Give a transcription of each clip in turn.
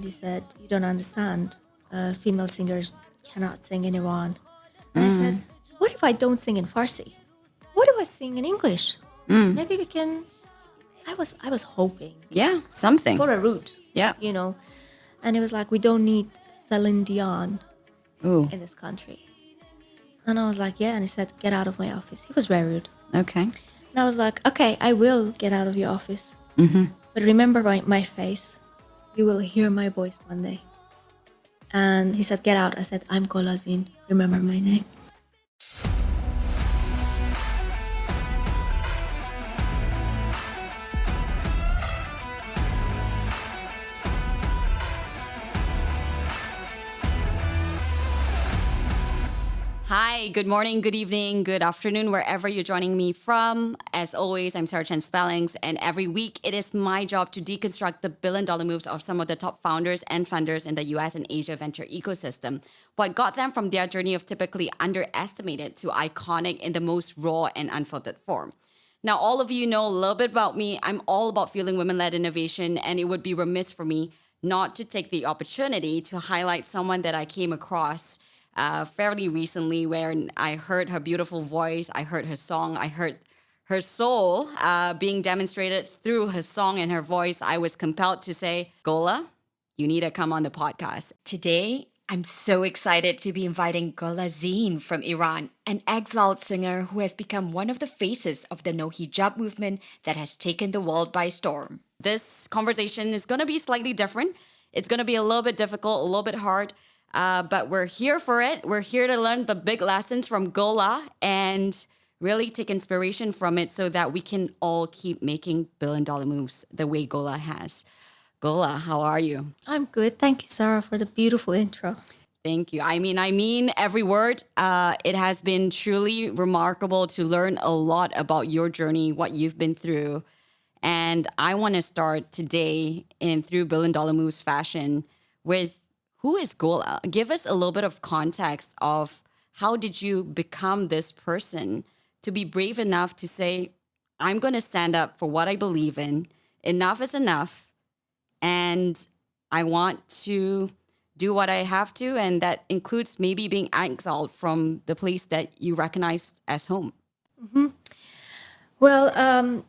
he said, "You don't understand. Female singers cannot sing in Iran." And I said, "What if I don't sing in Farsi? What if I sing in English? Maybe we can." I was hoping Yeah, something. for a route. Yeah. And it was like, we don't need Celine Dion Ooh, in this country. And I was like, yeah. And he said, "Get out of my office." He was very rude. okay. And I was like, okay, I will get out of your office. But remember my face. You will hear my voice one day. And he said, "Get out." I said, "I'm Golazin. Remember my name." Hi, good morning, good evening, good afternoon, wherever you're joining me from. As always, I'm Sarah Chen-Spellings, and every week it is my job to deconstruct the billion-dollar moves of some of the top founders and funders in the US and Asia venture ecosystem. What got them from their journey of typically underestimated to iconic in the most raw and unfiltered form. Now, all of you know a little bit about me. I'm all about fueling women-led innovation, and it would be remiss for me not to take the opportunity to highlight someone that I came across fairly recently, where I heard her beautiful voice, I heard her song, I heard her soul being demonstrated through her song and her voice. I was compelled to say, Gola, you need to come on the podcast. Today, I'm so excited to be inviting Golazin from Iran, an exiled singer who has become one of the faces of the no hijab movement that has taken the world by storm. This conversation is going to be slightly different. It's going to be a little bit difficult, a little bit hard. But we're here for it. We're here to learn the big lessons from Gola and really take inspiration from it so that we can all keep making billion-dollar moves the way Gola has. Gola, how are you? I'm good. Thank you, Sarah, for the beautiful intro. Thank you. I mean every word. It has been truly remarkable to learn a lot about your journey, what you've been through. And I want to start today in Through Billion-Dollar Moves fashion with, who is Gola? Give us a little bit of context of how did you become this person to be brave enough to say, I'm going to stand up for what I believe in. Enough is enough. And I want to do what I have to. And that includes maybe being exiled from the place that you recognize as home. Well,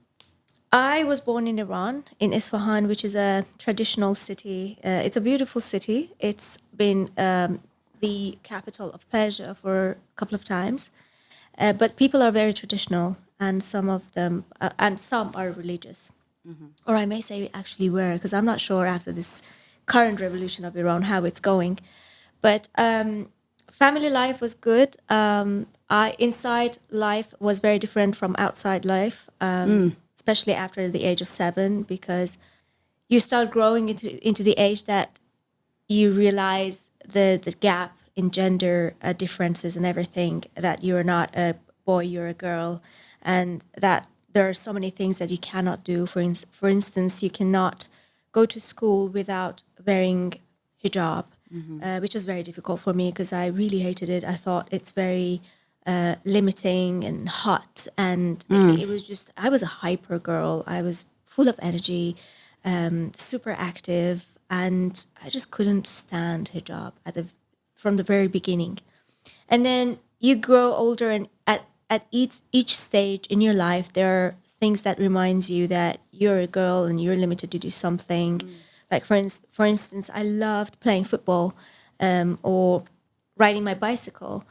I was born in Iran, in Isfahan, which is a traditional city. It's a beautiful city. It's been the capital of Persia for a couple of times. But people are very traditional, and some of them, and some are religious. Or I may say actually were, because I'm not sure after this current revolution of Iran how it's going. But family life was good. Inside life was very different from outside life. Especially after the age of 7, because you start growing into the age that you realize the gap in gender differences and everything, that you're not a boy, you're a girl, and that there are so many things that you cannot do. For instance, you cannot go to school without wearing hijab, which was very difficult for me because I really hated it. I thought it's very limiting and hot, and it was just, I was a hyper girl. I was full of energy, super active, and I just couldn't stand hijab from the very beginning. And then you grow older, and at each stage in your life, there are things that reminds you that you're a girl and you're limited to do something. Like for instance, I loved playing football or riding my bicycle.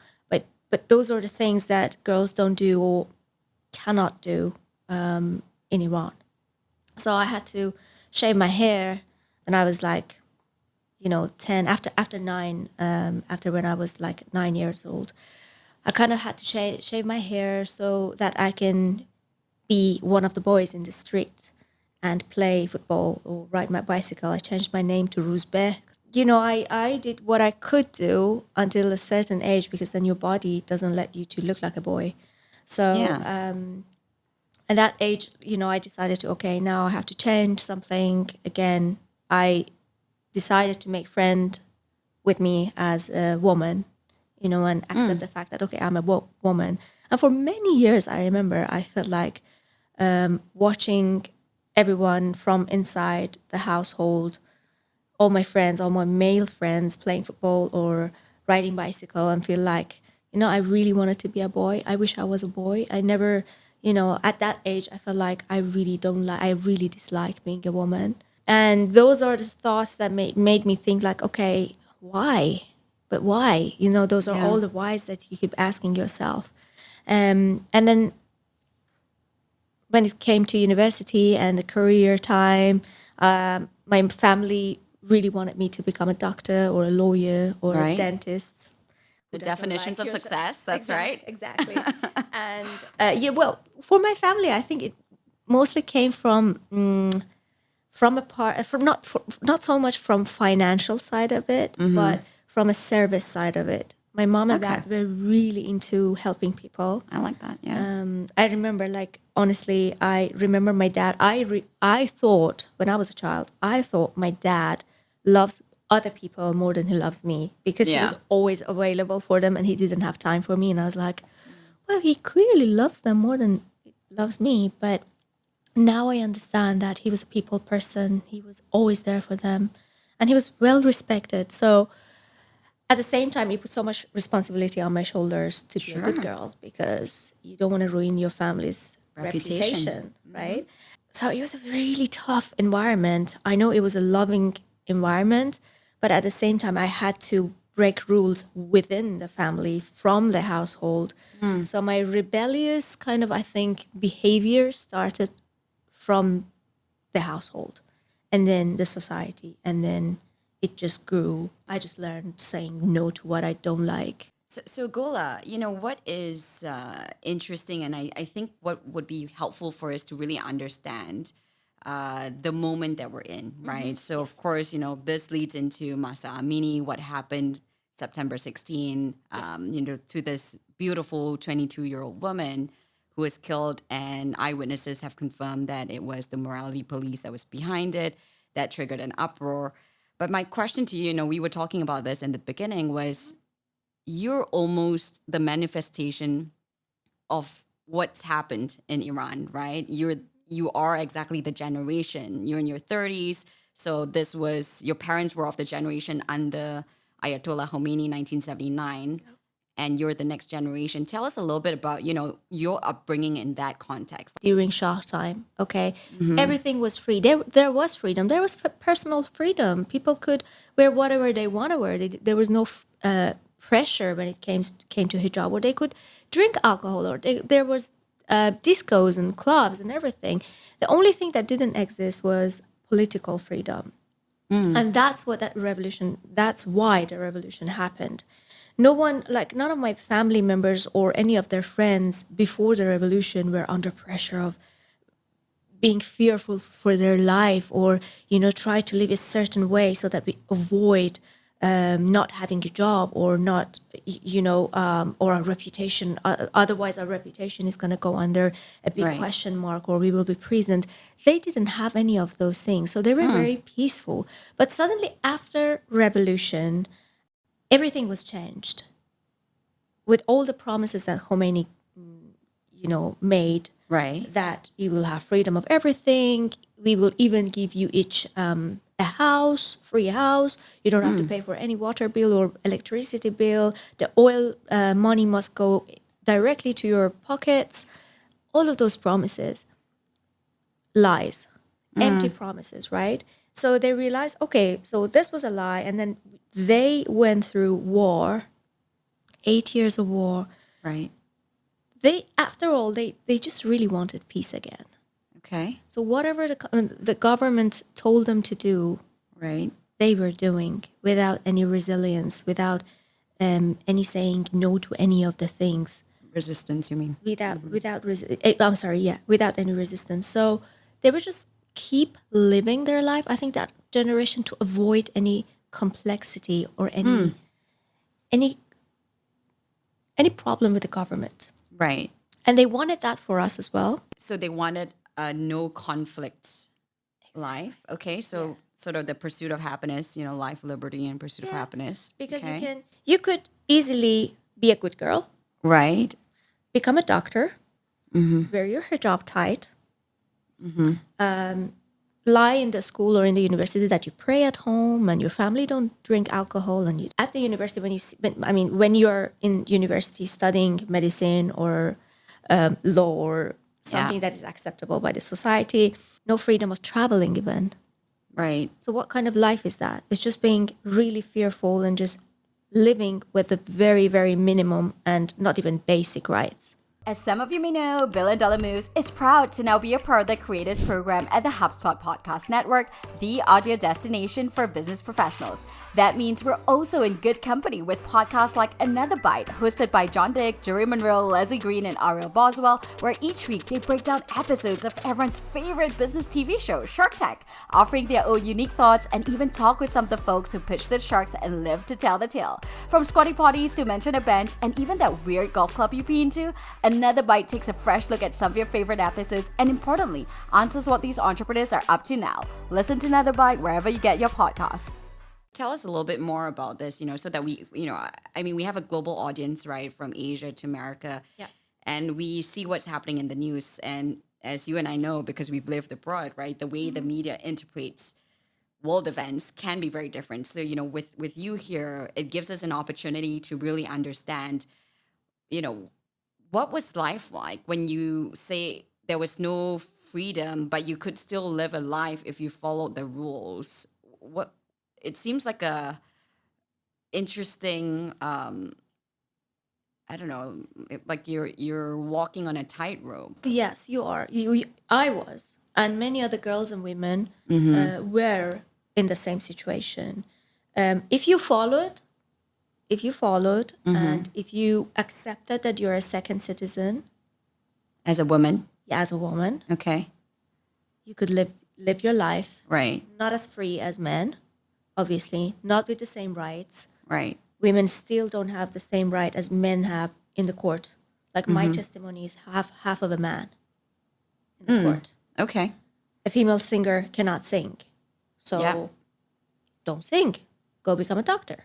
But those are the things that girls don't do or cannot do in Iran. So I had to shave my hair, and I was like, 10, after 9, after when I was like 9 years old. I kind of had to shave my hair so that I can be one of the boys in the street and play football or ride my bicycle. I changed my name to Ruzbeh. I did what I could do until a certain age, because then your body doesn't let you to look like a boy. So at that age, I decided to, okay, now I have to change something. Again, I decided to make friend with me as a woman, and accept the fact that, okay, I'm a woman. And for many years, I remember I felt like watching everyone from inside the household all my friends, all my male friends playing football or riding bicycle and feel like, I really wanted to be a boy. I wish I was a boy. I never, at that age, I felt like I really dislike being a woman. And those are the thoughts that made me think like, okay, why? But why? Those are all the whys that you keep asking yourself. And then when it came to university and the career time, my family really wanted me to become a doctor or a lawyer or a Right. dentist. The Who doesn't definitions like of your success, that's right. Exactly. And well, for my family, I think it mostly came from not so much from financial side of it, but from a service side of it. My mom and Okay. dad were really into helping people. I like that, yeah. I remember, like, honestly, I remember my dad. I thought when I was a child, I thought my dad loves other people more than he loves me because he Yeah. was always available for them and he didn't have time for me. And I was like, well, he clearly loves them more than he loves me. But now I understand that he was a people person. He was always there for them and he was well respected. So at the same time, he put so much responsibility on my shoulders to be a good Sure. girl because you don't want to ruin your family's Reputation. reputation, right? So it was a really tough environment. I know it was a loving environment, but at the same time, I had to break rules within the family from the household. So my rebellious kind of, I think, behavior started from the household and then the society and then it just grew. I just learned saying no to what I don't like. So Gola, what is interesting, and I think what would be helpful for us to really understand the moment that we're in, right? So, of course, this leads into Mahsa Amini, what happened September 16, to this beautiful 22-year-old woman who was killed, and eyewitnesses have confirmed that it was the morality police that was behind it that triggered an uproar. But my question to you, we were talking about this in the beginning, was you're almost the manifestation of what's happened in Iran, right? You are exactly the generation. You're in your 30s. So this was, your parents were of the generation under Ayatollah Khomeini, 1979. And you're the next generation. Tell us a little bit about, your upbringing in that context. During Shah time, okay, everything was free. There was freedom. There was personal freedom. People could wear whatever they want to wear. There was no pressure when it came to hijab, or they could drink alcohol, or there was discos and clubs and everything. The only thing that didn't exist was political freedom, and that's why the revolution happened. None of my family members or any of their friends before the revolution were under pressure of being fearful for their life or, try to live a certain way so that we avoid not having a job or not, or a reputation. Otherwise, our reputation is going to go under a big Right. question mark or we will be imprisoned. They didn't have any of those things. So they were very peaceful. But suddenly after revolution, everything was changed. With all the promises that Khomeini, made, Right. that you will have freedom of everything. We will even give you each a house, free house. You don't have to pay for any water bill or electricity bill. The oil money must go directly to your pockets. All of those promises, lies, empty promises, right? So they realized, okay, so this was a lie. And then they went through war, 8 years of war. Right. After all, they just really wanted peace again. Okay. So whatever the government told them to do, Right. they were doing without any resilience, without any saying no to any of the things, Resistance, you mean? without any resistance. So they were just keep living their life. I think that generation, to avoid any complexity or any problem with the government, Right. and they wanted that for us as well. So they wanted a no conflict life. Okay. So sort of the pursuit of happiness, life, liberty, and pursuit of happiness. Because Okay. you could easily be a good girl, Right. become a doctor, wear your hijab tight, lie in the school or in the university that you pray at home and your family don't drink alcohol, and you, at the university when you're in university studying medicine or law or something that is acceptable by the society, no freedom of traveling even. Right. So what kind of life is that? It's just being really fearful and just living with the very, very minimum and not even basic rights. As some of you may know, Billion Dollar Moves is proud to now be a part of the Creators Program at the HubSpot Podcast Network, the audio destination for business professionals. That means we're also in good company with podcasts like Another Bite, hosted by John Dick, Jerry Monroe, Leslie Green, and Ariel Boswell, where each week they break down episodes of everyone's favorite business TV show, Shark Tank, offering their own unique thoughts and even talk with some of the folks who pitch the sharks and live to tell the tale. From squatty potties to mention a bench and even that weird golf club you've been to, Another Bite takes a fresh look at some of your favorite episodes and importantly, answers what these entrepreneurs are up to now. Listen to Another Bite wherever you get your podcasts. Tell us a little bit more about this, so that we, we have a global audience, right, from Asia to America. Yeah. And we see what's happening in the news. And as you and I know, because we've lived abroad, right, the way the media interprets world events can be very different. So, with you here, it gives us an opportunity to really understand, what was life like when you say there was no freedom, but you could still live a life if you followed the rules? It seems like a interesting, I don't know, like you're walking on a tightrope. Yes, you are. I was, and many other girls and women were in the same situation. If you followed, and if you accepted that you're a second citizen, As a woman, as a woman, okay, you could live your life, right, not as free as men, obviously, not with the same rights. right, Women still don't have the same right as men have in the court. Like my testimony is half of a man in the court. okay, A female singer cannot sing. So don't sing. Go become a doctor.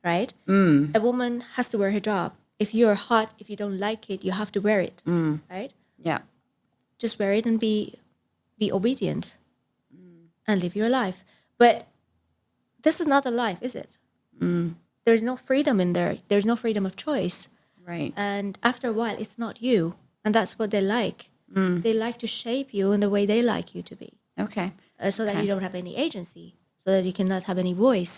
Right? A woman has to wear hijab. If you're hot, if you don't like it, you have to wear it. Right? yeah, Just wear it and be obedient and live your life. But this is not a life, is it? There's no freedom in there. There's no freedom of choice. right, And after a while, it's not you. And that's what they like. They like to shape you in the way they like you to be. okay, So that you don't have any agency, so that you cannot have any voice,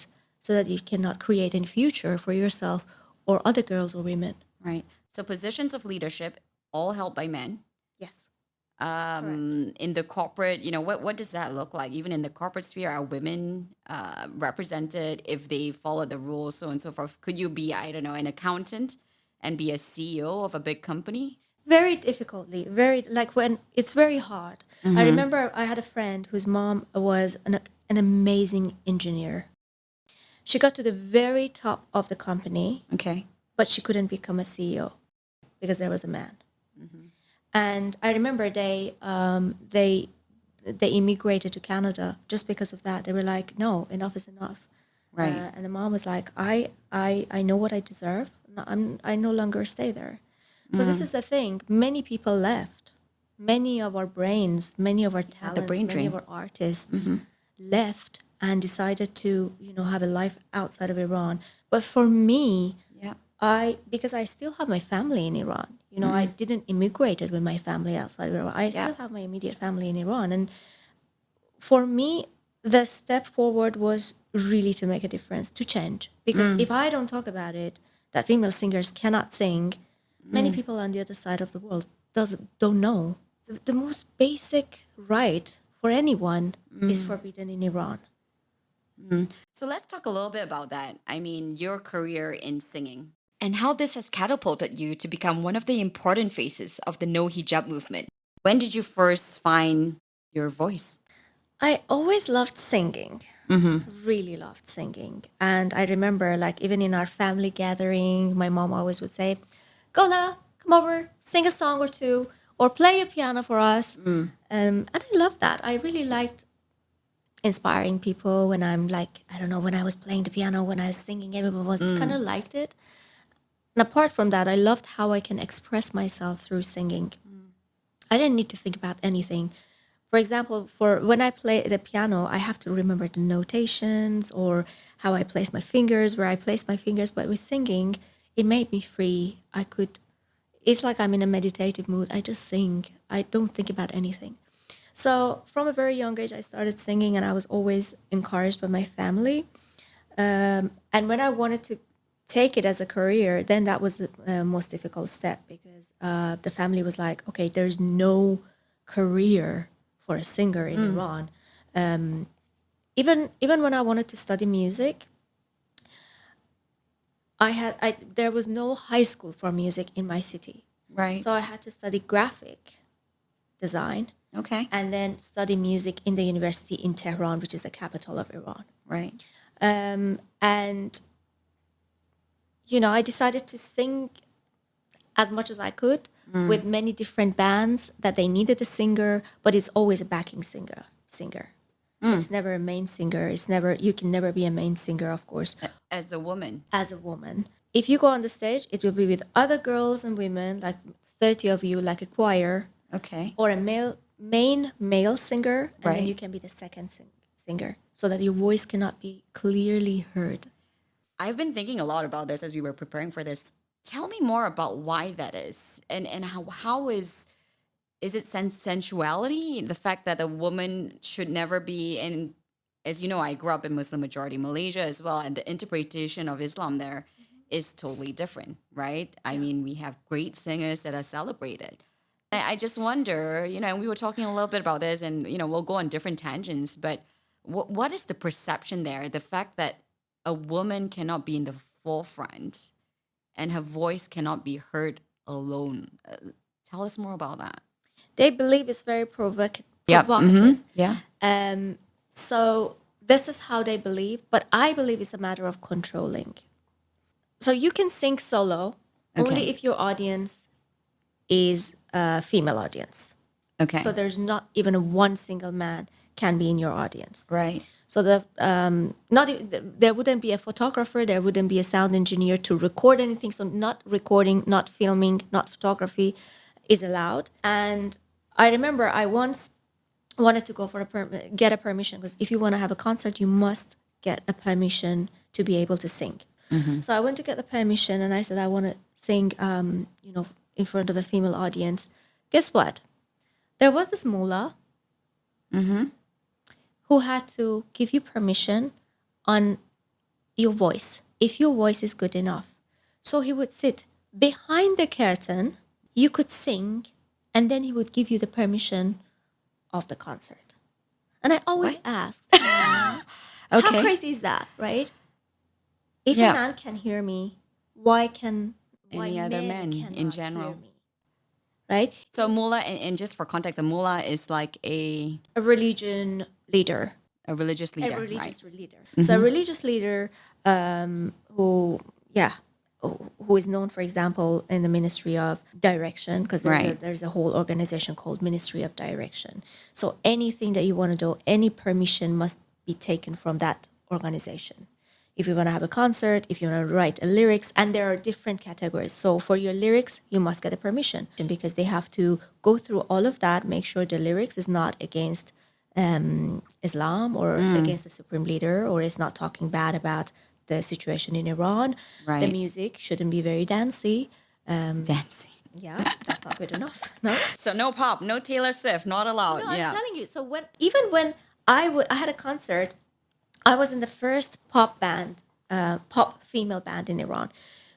so that you cannot create any future for yourself or other girls or women. right. So positions of leadership all held by men. Yes. In the corporate, what does that look like? Even in the corporate sphere, are women represented if they follow the rules, so on and so forth? Could you be, I don't know, an accountant and be a CEO of a big company? Very difficultly, when it's very hard. I remember I had a friend whose mom was an amazing engineer. She got to the very top of the company, Okay. but she couldn't become a CEO because there was a man. And I remember they immigrated to Canada just because of that. They were like, no, enough is enough. Right. And the mom was like, I know what I deserve. I no longer stay there. So this is the thing. Many people left. Many of our brains, many of our talents, brain many drain. of our artists left and decided to, have a life outside of Iran. But for me, Yeah. because I still have my family in Iran. I didn't immigrate with my family outside of Iran. I still have my immediate family in Iran. And for me, the step forward was really to make a difference, to change. Because if I don't talk about it, that female singers cannot sing, many people on the other side of the world don't know. The most basic right for anyone is forbidden in Iran. So let's talk a little bit about that. I mean, your career in singing. And how this has catapulted you to become one of the important faces of the no hijab movement. When did you first find your voice? I always loved singing, really loved singing. And I remember, even in our family gathering, my mom always would say, Gola, come over, sing a song or two, or play a piano for us. And I loved that. I really liked inspiring people when I'm when I was playing the piano, when I was singing, everyone was kind of liked it. And apart from that, I loved how I can express myself through singing. I didn't need to think about anything. For example, for when I play the piano, I have to remember the notations or how I place my fingers, where I place my fingers. But with singing, it made me free. It's like I'm in a meditative mood. I just sing. I don't think about anything. So from a very young age, I started singing, and I was always encouraged by my family. And when I wanted to take it as a career, then that was the most difficult step, because the family was like, okay, there's no career for a singer in Iran. Even when I wanted to study music, there was no high school for music in my city. Right. So I had to study graphic design Okay. and then study music in the university in Tehran, which is the capital of Iran. Right. And, I decided to sing as much as I could with many different bands that they needed a singer, but it's always a backing singer. It's never a main singer. You can never be a main singer, of course. As a woman. As a woman. If you go on the stage, it will be with other girls and women, like 30 of you, like a choir. Okay. Or a main male singer, and Right. then you can be the second singer, so that your voice cannot be clearly heard. I've been thinking a lot about this as we were preparing for this. Tell me more about why that is, and how is it sensuality? The fact that a woman should never be in, as you know, I grew up in Muslim majority Malaysia as well, and the interpretation of Islam there is totally different, right? I mean, we have great singers that are celebrated. I just wonder, and we were talking a little bit about this, and we'll go on different tangents, but what is the perception there? The fact that a woman cannot be in the forefront and her voice cannot be heard alone. Tell us more about that. They believe it's very provocative. Yeah. So this is how they believe, but I believe it's a matter of controlling. So you can sing solo only if your audience is a female audience. Okay. So there's not even one single man can be in your audience. Right. So there wouldn't be a photographer, there wouldn't be a sound engineer to record anything. So not recording, not filming, not photography is allowed. And I remember I once wanted to go for get a permission, because if you want to have a concert, you must get a permission to be able to sing. So I went to get the permission, and I said I want to sing, in front of a female audience. Guess what? There was this mullah who had to give you permission on your voice, if your voice is good enough. So he would sit behind the curtain, you could sing, and then he would give you the permission of the concert. And I always asked, how crazy is that, right? If a man can hear me, why any other men in cannot general hear me? Right? So mullah, and just for context, a mullah is like a religion leader. A religious leader, A religious right? leader. So a religious leader who is known, for example, in the Ministry of Direction, because there's a whole organization called Ministry of Direction. So anything that you want to do, any permission must be taken from that organization. If you want to have a concert, if you want to write a lyrics, and there are different categories. So for your lyrics, you must get a permission, because they have to go through all of that, make sure the lyrics is not against Islam or against the supreme leader, or is not talking bad about the situation in Iran. Right. The music shouldn't be very dancey. Dancing. Yeah, that's not good enough. No. So no pop, no Taylor Swift, not allowed. No, I'm telling you. So when I had a concert, I was in the first pop female band in Iran.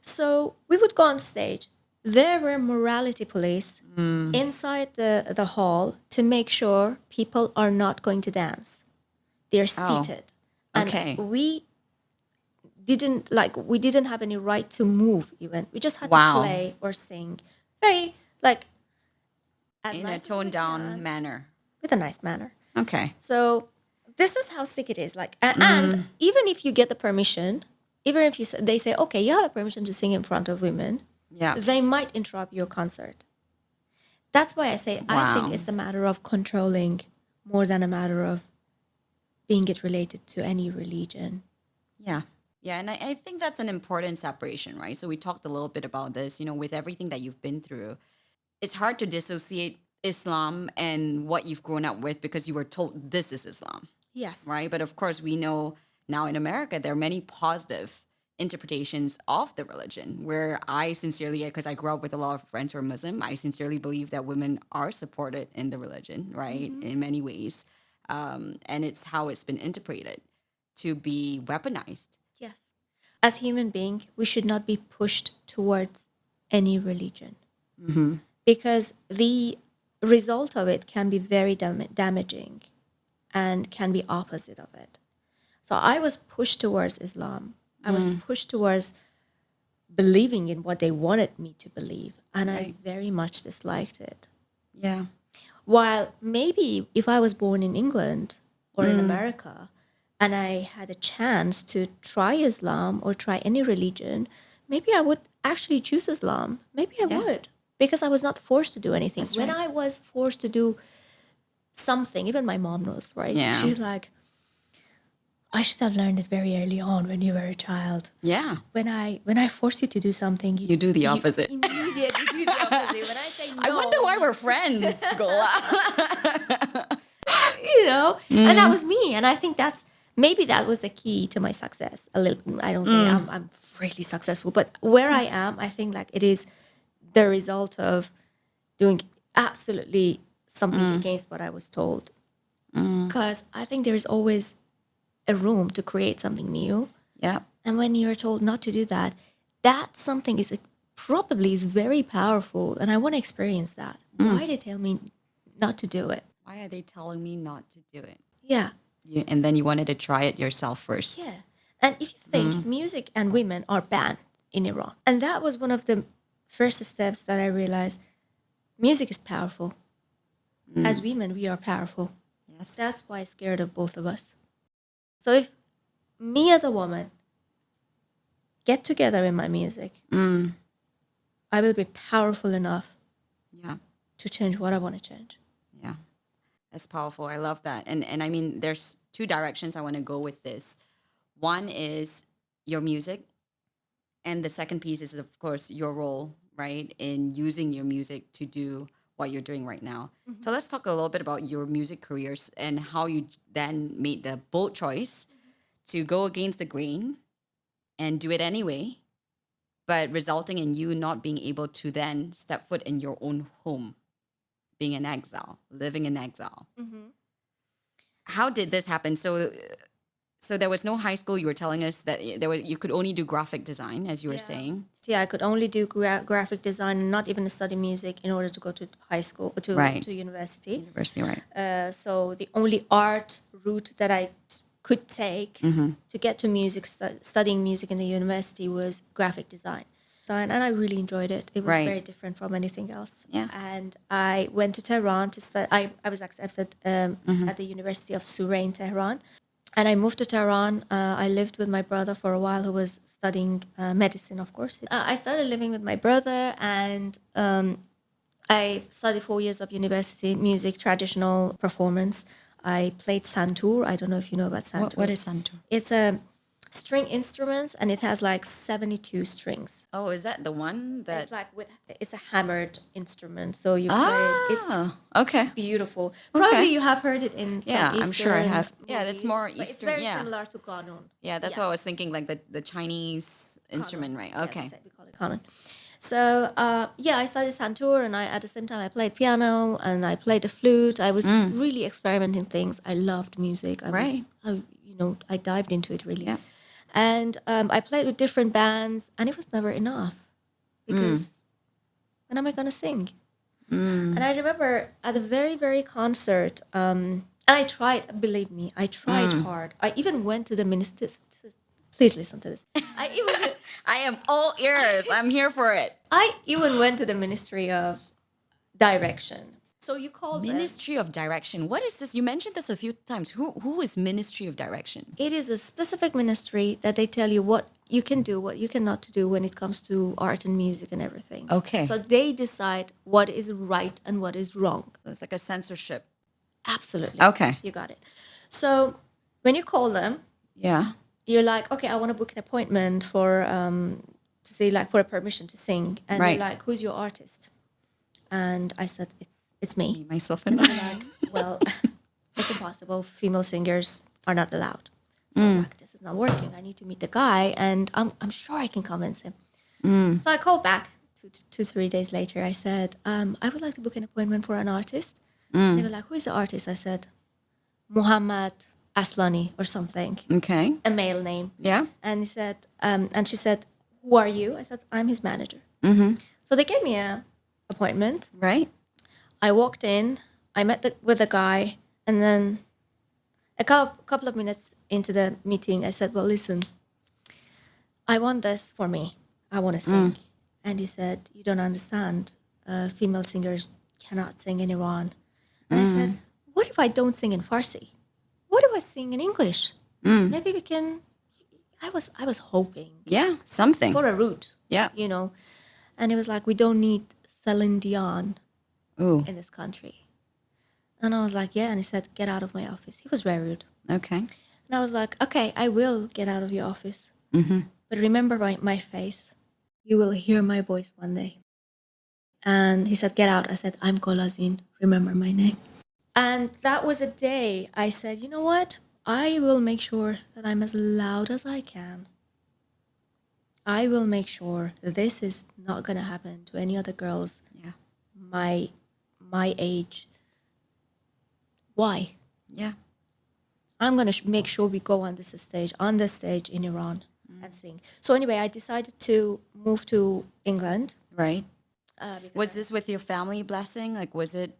So we would go on stage. There were morality police inside the hall to make sure people are not going to dance. They're seated. Okay. And we didn't have any right to move even. We just had to play or sing very as In nice a as we toned down can, manner. with a nice manner. Okay. So this is how sick it is. And even if you get the permission, even if they say, okay, you have a permission to sing in front of women, they might interrupt your concert. That's why I say I think it's a matter of controlling more than a matter of being it related to any religion. Yeah. Yeah, and I think that's an important separation, right? So we talked a little bit about this, with everything that you've been through. It's hard to dissociate Islam and what you've grown up with because you were told this is Islam, Yes. right? But of course, we know now in America, there are many positive interpretations of the religion where I sincerely, because I grew up with a lot of friends who are Muslim, I sincerely believe that women are supported in the religion, right? In many ways. And it's how it's been interpreted to be weaponized. Yes. As human being, we should not be pushed towards any religion because the result of it can be very damaging and can be opposite of it. So I was pushed towards Islam. I was pushed towards believing in what they wanted me to believe, and I very much disliked it. Yeah. While maybe if I was born in England or in America and I had a chance to try Islam or try any religion, maybe I would actually choose Islam. Maybe I would, because I was not forced to do anything. That's When right. I was forced to do something, even my mom knows, right? Yeah. She's like, I should have learned it very early on when you were a child. Yeah. When I force you to do something, You do the opposite. You immediately do the opposite. When I say no, I wonder why we're friends, Gola. and that was me. And I think maybe that was the key to my success. A little, I don't say I'm really successful, but where I am, I think like it is the result of doing absolutely something against what I was told. Because I think there is always a room to create something new. Yeah. And when you're told not to do that, that something is probably is very powerful. And I want to experience that. Why they tell me not to do it? Why are they telling me not to do it? Yeah. And then you wanted to try it yourself first. Yeah. And if you think music and women are banned in Iran, and that was one of the first steps that I realized music is powerful. As women, we are powerful. Yes. That's why I'm scared of both of us. So if me as a woman get together in my music, I will be powerful enough Yeah. to change what I want to change. Yeah. That's powerful. I love that. And I mean, there's two directions I want to go with this. One is your music. And the second piece is, of course, your role, right, in using your music to do what you're doing right now. So let's talk a little bit about your music careers and how you then made the bold choice to go against the grain and do it anyway, but resulting in you not being able to then step foot in your own home, being in exile, living in exile. How did this happen? So there was no high school. You were telling us that you could only do graphic design, as you were saying. Yeah, I could only do graphic design and not even study music in order to go to high school, to university. University, right? So the only art route that I could take to get to music, studying music in the university was graphic design. And I really enjoyed it. It was very different from anything else. Yeah. And I went to Tehran to study. I was accepted at the University of Surrey in Tehran. And I moved to Tehran. I lived with my brother for a while, who was studying medicine, of course. I started living with my brother, and I studied 4 years of university, music, traditional performance. I played santur. I don't know if you know about santur. What is santur? It's a string instrument, and it has like 72 strings. Oh, is that the one that... It's like it's a hammered instrument, so you play it. It's okay. beautiful. Probably you have heard it in some Yeah, Eastern I'm sure I have. Yeah, movies, that's more but Eastern. It's very yeah. similar to qanun. Yeah, that's what I was thinking, like the Chinese instrument, right? Yeah, Okay. that's it, we call it qanun. So I studied santur, and at the same time I played piano and I played the flute. I was really experimenting things. I loved music. I dived into it really. Yeah. And I played with different bands, and it was never enough because when am I going to sing? And I remember at the very, very concert, and I tried, believe me, I tried hard. I even went to the minister. Please listen to this. I am all ears. I'm here for it. I even went to the Ministry of Direction. So you call Ministry of Direction. What is this? You mentioned this a few times. Who is Ministry of Direction? It is a specific ministry that they tell you what you can do, what you cannot do when it comes to art and music and everything. Okay. So they decide what is right and what is wrong. So it's like a censorship. Absolutely. Okay. You got it. So when you call them, Yeah. you're like, okay, I want to book an appointment for for a permission to sing. And Right. you're like, who's your artist? And I said, it's it's me. Me, myself, and I. Well, it's impossible. Female singers are not allowed. So I was like, this is not working. I need to meet the guy, and I'm sure I can convince him. So I called back 3 days later. I said, I would like to book an appointment for an artist. They were like, who is the artist? I said, Muhammad Aslani or something, Okay. a male name. Yeah. And he said, and she said, who are you? I said, I'm his manager. So they gave me a appointment. Right. I walked in, I met with the guy, and then a couple of minutes into the meeting, I said, well, listen, I want this for me. I want to sing. And he said, you don't understand. Female singers cannot sing in Iran. And I said, what if I don't sing in Farsi? What if I sing in English? Maybe we can, I was hoping Yeah. Something. for a route, Yeah. you know. And he was like, we don't need Celine Dion Ooh. in this country. And I was like, yeah. And he said, get out of my office. He was very rude. Okay. And I was like, okay, I will get out of your office. But remember my face. You will hear my voice one day. And he said, get out. I said, I'm Golazin. Remember my name. And that was a day I said, you know what? I will make sure that I'm as loud as I can. I will make sure that this is not going to happen to any other girls Yeah. my age. Why? Yeah. I'm going to make sure we go on the stage in Iran and sing. So anyway, I decided to move to England. Right. Because Was this with your family blessing? Like, was it?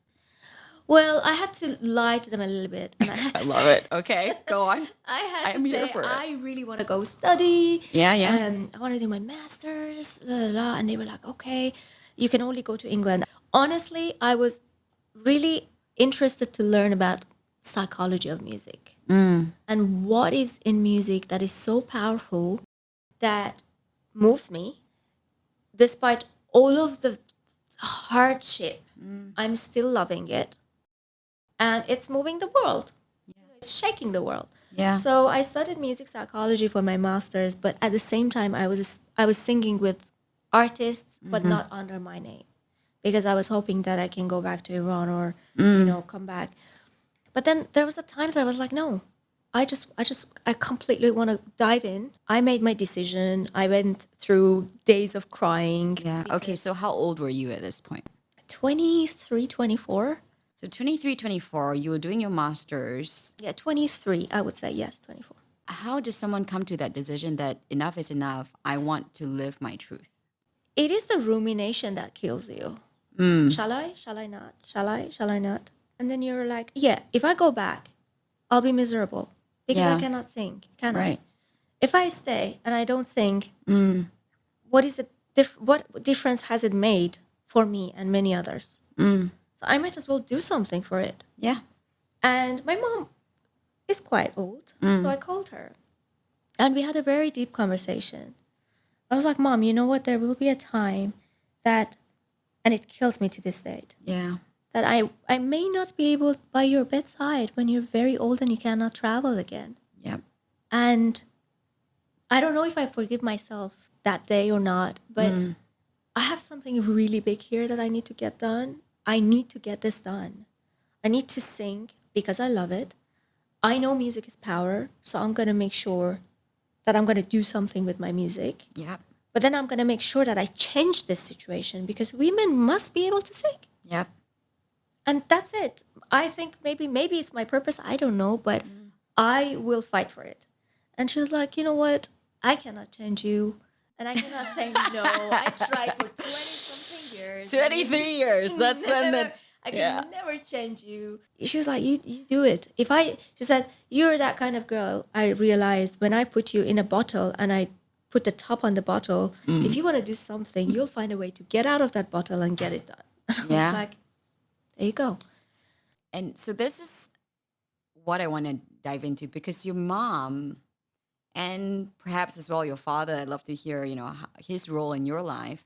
well, I had to lie to them a little bit. And I had to say, it. Okay. Go on. I had I'm to here say, for it. I really want to go study. Yeah, yeah. I want to do my master's. La, la, la. And they were like, okay, you can only go to England. Honestly, I was really interested to learn about psychology of music and what is in music that is so powerful that moves me despite all of the hardship. I'm still loving it, and it's moving the world. It's shaking the world. Yeah. So I studied music psychology for my master's, but at the same time I was singing with artists but not under my name, because I was hoping that I can go back to Iran or come back. But then there was a time that I was like, no, I completely want to dive in. I made my decision. I went through days of crying. Yeah. Okay. So how old were you at this point? 23, 24. So 23, 24, you were doing your master's. Yeah, 23, I would say. Yes, 24. How does someone come to that decision that enough is enough? I want to live my truth. It is the rumination that kills you. Shall I? Shall I not? Shall I? Shall I not? And then you're like, yeah, if I go back, I'll be miserable because Yeah. I cannot sing, can I? Right. If I stay and I don't sing, what difference has it made for me and many others? So I might as well do something for it. Yeah. And my mom is quite old, so I called her. And we had a very deep conversation. I was like, Mom, you know what? There will be a time that, and it kills me to this day, Yeah. that I may not be able by your bedside when you're very old and you cannot travel again. Yep. And I don't know if I forgive myself that day or not, but I have something really big here that I need to get done. I need to get this done. I need to sing because I love it. I know music is power, so I'm going to make sure that I'm going to do something with my music. Yep. But then I'm going to make sure that I change this situation because women must be able to sing. Yep. And that's it. I think maybe it's my purpose. I don't know, but I will fight for it. And she was like, you know what? I cannot change you. And I cannot say no. I tried for 20-something years. 23 years. That's when the... I can never change you. She was like, you do it. She said, you're that kind of girl. I realized when I put you in a bottle and I put the top on the bottle, if you want to do something, you'll find a way to get out of that bottle and get it done. And I was like, there you go. And so this is what I want to dive into, because your mom and perhaps as well your father, I'd love to hear, his role in your life,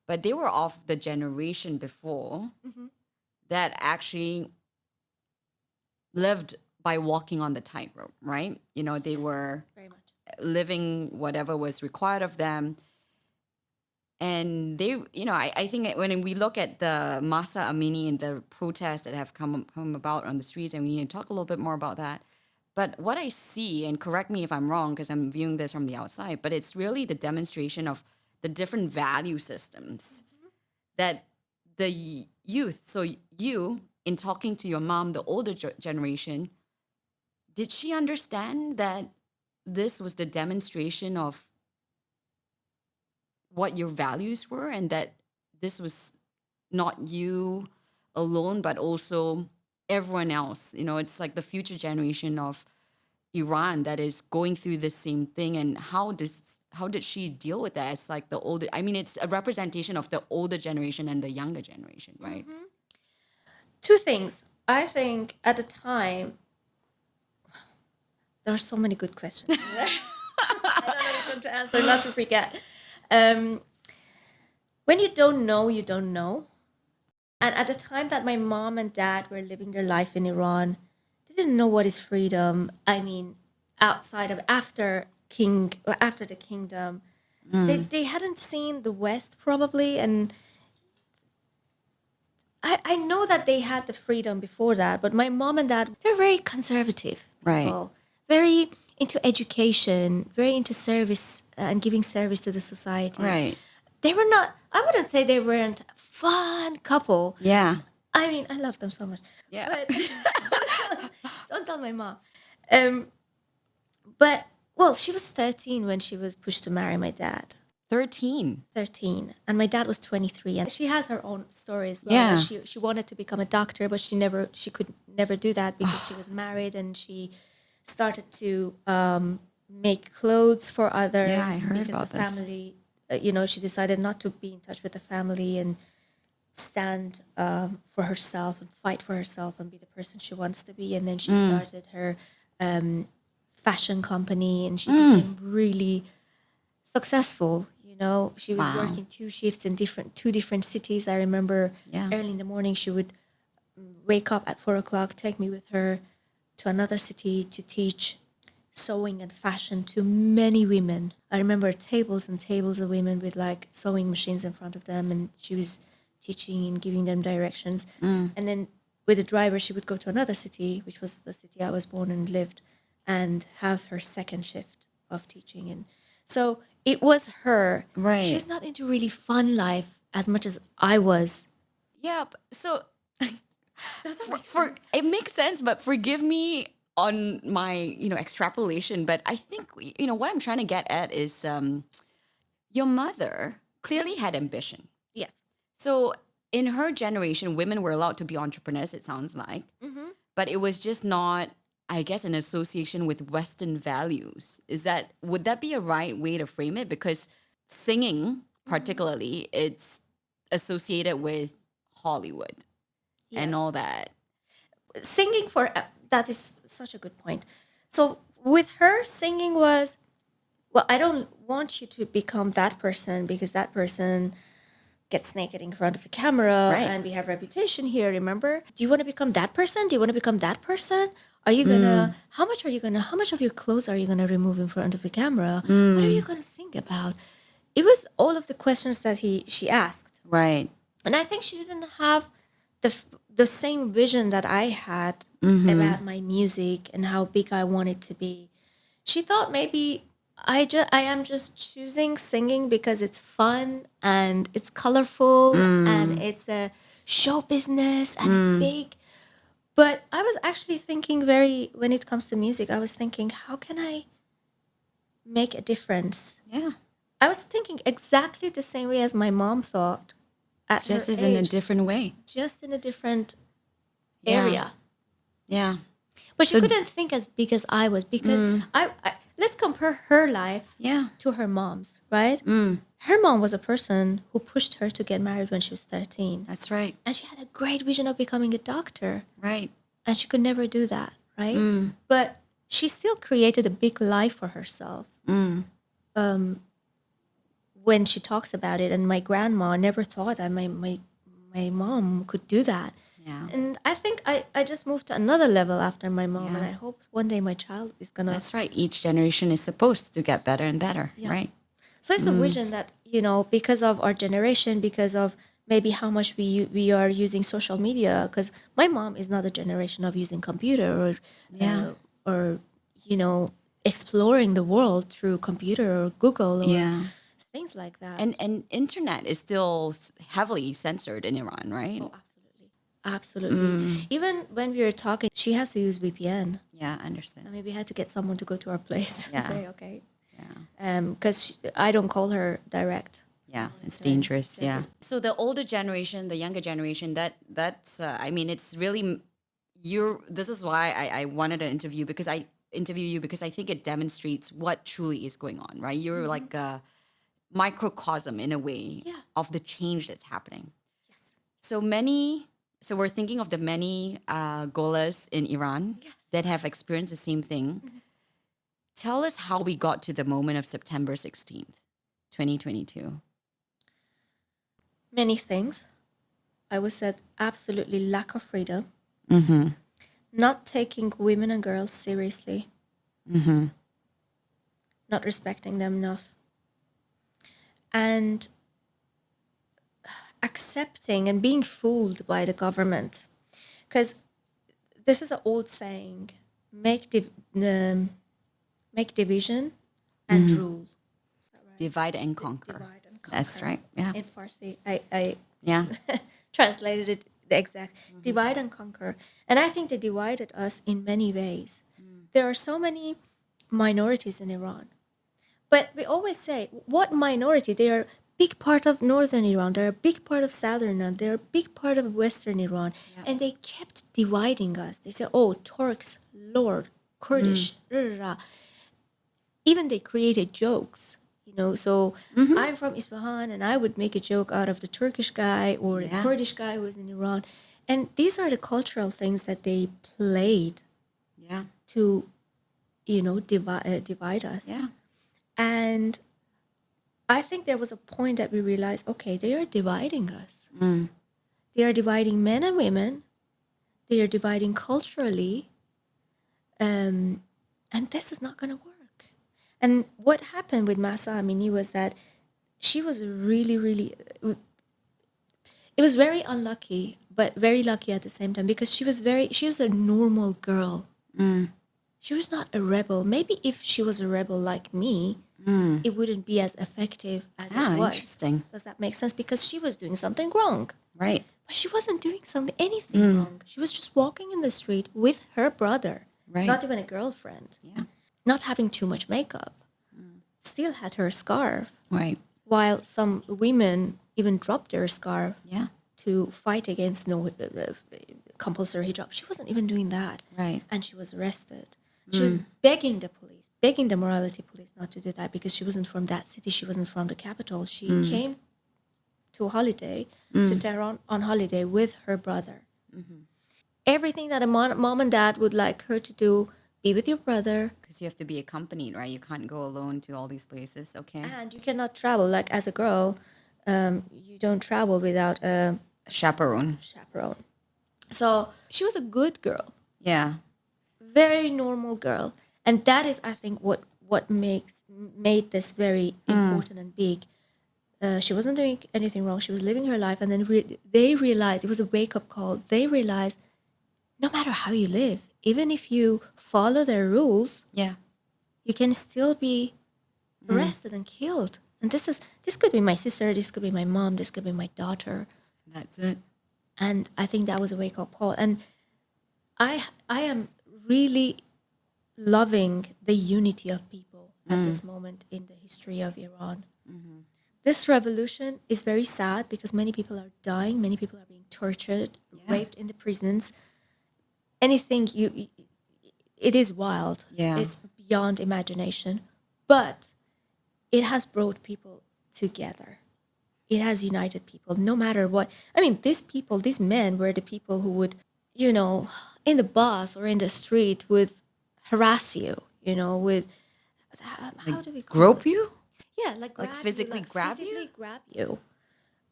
but they were of the generation before that actually lived by walking on the tightrope, right? They were Very much. living whatever was required of them. And they, I think when we look at the Mahsa Amini and the protests that have come about on the streets, and we need to talk a little bit more about that. But what I see, and correct me if I'm wrong, because I'm viewing this from the outside, but it's really the demonstration of the different value systems that the youth, so you, in talking to your mom, the older generation, did she understand that this was the demonstration of what your values were, and that this was not you alone, but also everyone else? It's like the future generation of Iran that is going through the same thing. And how did she deal with that? It's like it's a representation of the older generation and the younger generation, right? Two things. I think at the time, there are so many good questions. I don't know which one to answer, not to forget. When you don't know, you don't know. And at the time that my mom and dad were living their life in Iran, they didn't know what is freedom. Outside of after the kingdom, they hadn't seen the West probably, and I know that they had the freedom before that. But my mom and dad, they're very conservative people, very into education, very into service and giving service to the society. Right. They were not. I wouldn't say they weren't a fun couple. Yeah. I love them so much. Yeah. But don't tell my mom. But she was 13 when she was pushed to marry my dad. 13. 13, and my dad was 23, and she has her own story as well. Yeah. She wanted to become a doctor, but she could never do that because she was married, and she started to make clothes for others. Yeah, I heard because about the this. family, she decided not to be in touch with the family and stand for herself and fight for herself and be the person she wants to be. And then she started her fashion company, and she became really successful. She was working 2 shifts in two different cities. I remember early in the morning she would wake up at 4:00, take me with her to another city to teach sewing and fashion to many women. I remember tables and tables of women with like sewing machines in front of them, and she was teaching and giving them directions. And then with the driver, she would go to another city, which was the city I was born and lived, and have her second shift of teaching. And so it was her. Right. She was not into really fun life as much as I was. Yeah. So Does that make for sense? it makes sense, but forgive me on my extrapolation. But I think what I'm trying to get at is your mother clearly had ambition. Yes. So in her generation, women were allowed to be entrepreneurs, it sounds like. But it was just not, I guess, an association with Western values. Would that be a right way to frame it? Because singing, particularly, it's associated with Hollywood and all that. Singing that is such a good point. So with her, singing was, I don't want you to become that person because that person gets naked in front of the camera, Right. and we have reputation here, remember? Do you want to become that person? Do you want to become that person? Are you gonna, how much of your clothes are you gonna remove in front of the camera? What are you gonna sing about? It was all of the questions that she asked. Right. And I think she didn't have the same vision that I had about my music and how big I wanted to be. She thought maybe I am just choosing singing because it's fun and it's colorful and it's a show business and it's big. But I was actually thinking when it comes to music, I was thinking, how can I make a difference? Yeah. I was thinking exactly the same way as my mom thought at Just her as in a age, different way. just in a different Yeah. area. Yeah. But she couldn't think as big as I was because I let's compare her life Yeah. to her mom's, right? Her mom was a person who pushed her to get married when she was 13. That's right. And she had a great vision of becoming a doctor. Right. And she could never do that, right? But she still created a big life for herself. When she talks about it, and my grandma never thought that my mom could do that. Yeah. And I think I just moved to another level after my mom, and Yeah. I hope one day my child is gonna. That's right. Each generation is supposed to get better and better. Right. So it's a vision that, because of our generation, because of maybe how much we are using social media, because my mom is not a generation of using computer or exploring the world through computer or Google or Yeah. things like that. And internet is still heavily censored in Iran, right? Oh, absolutely. Even when we were talking, she has to use VPN. Yeah, I understand. I mean, we had to get someone to go to our place and Yeah. say, okay. Yeah. Because I don't call her direct. Yeah, it's dangerous. Yeah. So the older generation, the younger generation, that's I mean, it's really this is why I wanted to interview you because I think it demonstrates what truly is going on, right? You're like a microcosm in a way of the change that's happening. Yes. So we're thinking of the many Golas in Iran that have experienced the same thing. Tell us how we got to the moment of September 16th, 2022. Many things. I would say absolutely lack of freedom. Not taking women and girls seriously. Not respecting them enough. And accepting and being fooled by the government. Because this is an old saying, make division and rule. Is that right? Divide and conquer. Divide and conquer. That's right. Yeah. In Farsi, I Yeah. translated it the exact. Divide and conquer. And I think they divided us in many ways. There are so many minorities in Iran. But we always say, what minority? They are big part of northern Iran. They're a big part of southern Iran. They're a big part of western Iran. Yeah. And they kept dividing us. They say, oh, Turks, Lord, Kurdish, Even they created jokes, So I'm from Isfahan, and I would make a joke out of the Turkish guy or the Kurdish guy who was in Iran. And these are the cultural things that they played to, divide us. Yeah. And I think there was a point that we realized, okay, they are dividing us. They are dividing men and women. They are dividing culturally. And this is not going to work. And what happened with Mahsa Amini was that she was really, really... It was very unlucky, but very lucky at the same time, because she was a normal girl. She was not a rebel. Maybe if she was a rebel like me, it wouldn't be as effective as it was. Interesting. Does that make sense? Because she was doing something wrong. Right. But she wasn't doing anything wrong. She was just walking in the street with her brother. Right. Not even a girlfriend. Yeah. Not having too much makeup. Still had her scarf. Right. While some women even dropped their scarf to fight against compulsory hijab. She wasn't even doing that. Right. And she was arrested. She was begging the morality police not to do that because she wasn't from that city. She wasn't from the capital. She came to holiday, to Tehran on holiday with her brother. Everything that a mom and dad would like her to do, be with your brother. Because you have to be accompanied, right? You can't go alone to all these places. Okay. And you cannot travel. Like as a girl, you don't travel without a chaperone. So she was a good girl. Yeah. Very normal girl. And that is, I think, what made this very important and big. She wasn't doing anything wrong. She was living her life. And then they realized, it was a wake-up call. They realized, no matter how you live, even if you follow their rules, you can still be arrested and killed. And this could be my sister, this could be my mom, this could be my daughter. That's it. And I think that was a wake-up call. And I am really loving the unity of people at this moment in the history of Iran. This revolution is very sad because many people are dying, many people are being tortured, raped in the prisons. Anything it is wild. Yeah. It's beyond imagination. But it has brought people together. It has united people, no matter what. I mean, these men were the people who would, in the bus or in the street would harass you, with, how do we call Grope it? you? Yeah, like grab physically you, grab physically you? grab you.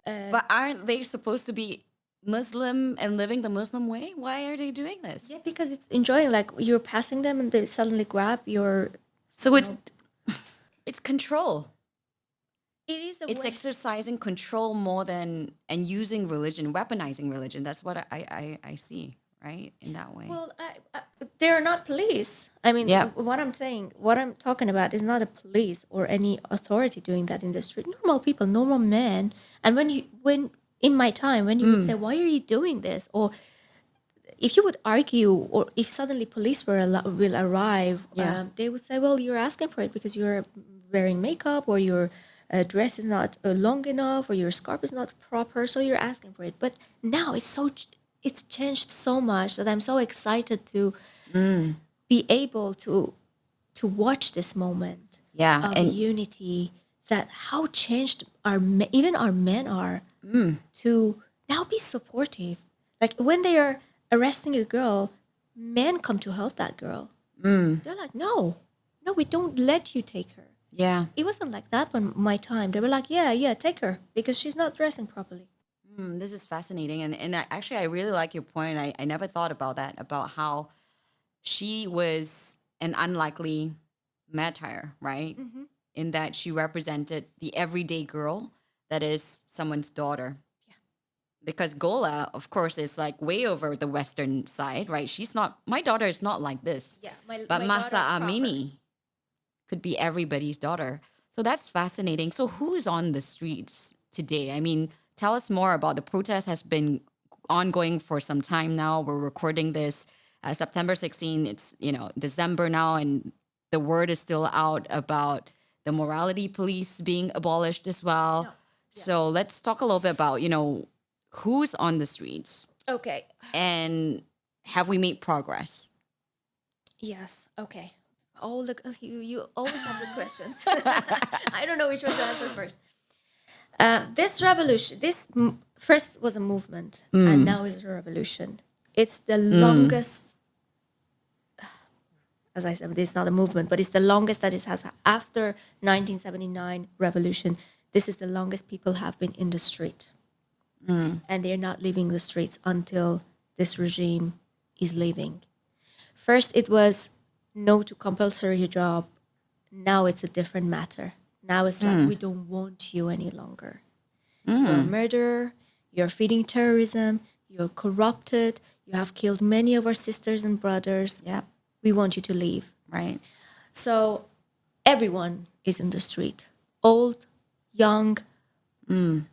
But aren't they supposed to be Muslim and living the Muslim way? Why are they doing this? Yeah, because it's enjoying, like you're passing them and they suddenly grab your... So it's control. it is a It's way. exercising control more than and using religion, weaponizing religion. That's what I see, right? In that way. Well, they're not police. I mean, Yeah. what I'm talking about is not a police or any authority doing that in the street. Normal people, normal men. And when in my time, when you would say, "Why are you doing this?" or if you would argue, or if suddenly police will arrive, Yeah. they would say, "Well, you're asking for it because you're wearing makeup, or your dress is not long enough, or your scarf is not proper, so you're asking for it." But now it's changed so much that I'm so excited to be able to watch this moment Yeah. of And unity. That how changed even our men are to now be supportive. Like when they are arresting a girl, men come to help that girl. They're like, no, we don't let you take her. yeah. It wasn't like that when my time. They were like, yeah, take her because she's not dressing properly. This is fascinating. And actually, I really like your point. I never thought about that, about how she was an unlikely martyr, right? In that she represented the everyday girl that is someone's daughter. Yeah. Because Gola, of course, is like way over the Western side, right? She's not, my daughter is not like this. Yeah, But my Mahsa daughter's proper. Amini could be everybody's daughter. So that's fascinating. So who is on the streets today? I mean, tell us more about the protest. Has been ongoing for some time now. We're recording this September 16. It's, December now, and the word is still out about the morality police being abolished as well. Yeah. So let's talk a little bit about, who's on the streets Okay. and have we made progress? Yes. Okay. Oh, look, you always have good questions. I don't know which one to answer first. This revolution, first was a movement, and now is a revolution. It's the longest, as I said, it's not a movement, but it's the longest that it has. After 1979 revolution, this is the longest people have been in the street. And they're not leaving the streets until this regime is leaving. First, it was no to compulsory hijab. Now it's a different matter. Now it's like, we don't want you any longer. You're a murderer. You're feeding terrorism. You're corrupted. You have killed many of our sisters and brothers. Yep. We want you to leave. Right. So everyone is in the street, old, young.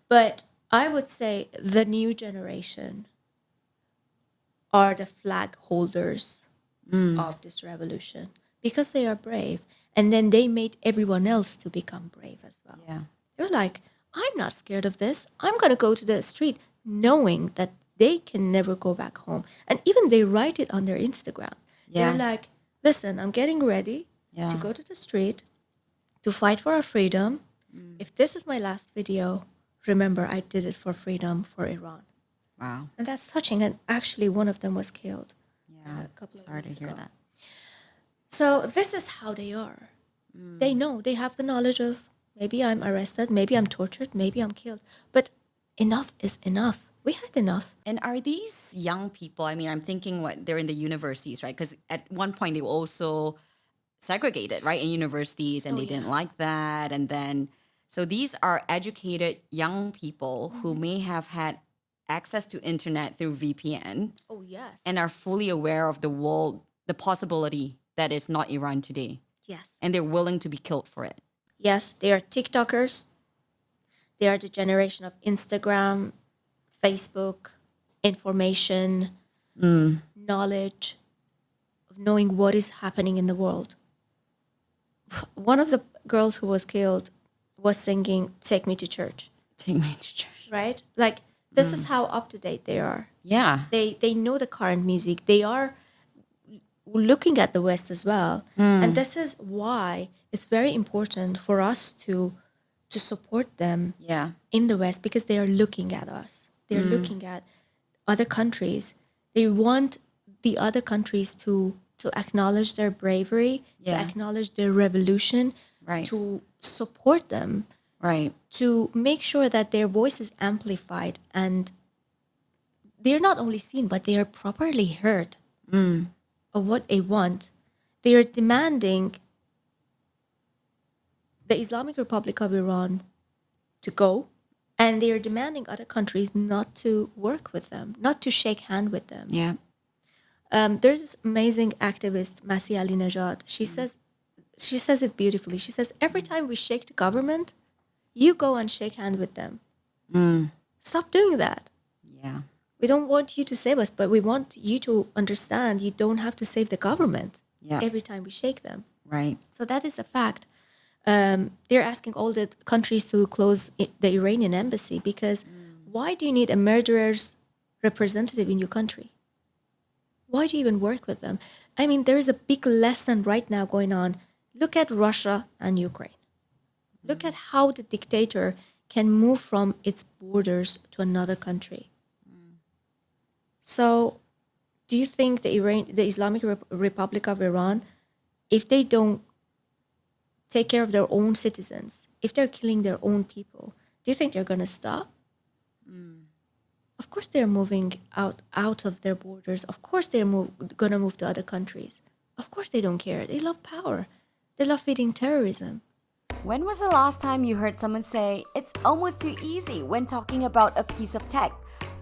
But I would say the new generation are the flag holders of this revolution because they are brave. And then they made everyone else to become brave as well. Yeah. They're like, I'm not scared of this. I'm going to go to the street knowing that they can never go back home. And even they write it on their Instagram. Yeah. They're like, listen, I'm getting ready Yeah. to go to the street to fight for our freedom. If this is my last video, remember I did it for freedom for Iran. Wow. And that's touching. And actually, one of them was killed. Yeah. A couple of Sorry to weeks hear ago. that. So this is how they are. They know, they have the knowledge of maybe I'm arrested, maybe I'm tortured, maybe I'm killed. But enough is enough. We had enough. And are these young people, I mean, I'm thinking they're in the universities, right? Because at one point they were also segregated, right, in universities, and they didn't like that. And then, so these are educated young people who may have had access to internet through VPN Oh, yes. and are fully aware of the world, the possibility that is not Iran today. Yes. And they're willing to be killed for it. Yes, they are TikTokers. They are the generation of Instagram, Facebook, information, knowledge, of knowing what is happening in the world. One of the girls who was killed was singing "Take Me to Church," Take me to church. right? Like, this is how up to date they are. Yeah. They know the current music. They are looking at the West as well. And this is why it's very important for us to support them Yeah. in the West, because they are looking at us. They're looking at other countries. They want the other countries to acknowledge their bravery, to Yeah. acknowledge their revolution, Right. to support them, Right. to make sure that their voice is amplified and they're not only seen, but they are properly heard of what they want. They are demanding the Islamic Republic of Iran to go, and they are demanding other countries not to work with them, not to shake hand with them. Yeah. There's this amazing activist, Mahsa Amini. She says it beautifully. She says, every time we shake the government, you go and shake hand with them. Stop doing that. Yeah. We don't want you to save us, but we want you to understand you don't have to save the government every time we shake them. Right. So that is a fact. They're asking all the countries to close the Iranian embassy because why do you need a murderer's representative in your country? Why do you even work with them? I mean, there is a big lesson right now going on. Look at Russia and Ukraine. Look at how the dictator can move from its borders to another country. So do you think the Islamic Republic of Iran, if they don't take care of their own citizens, if they're killing their own people, do you think they're going to stop? Of course they're moving out of their borders. Of course they're going to move to other countries. Of course they don't care. They love power. They love feeding terrorism. When was the last time you heard someone say it's almost too easy when talking about a piece of tech?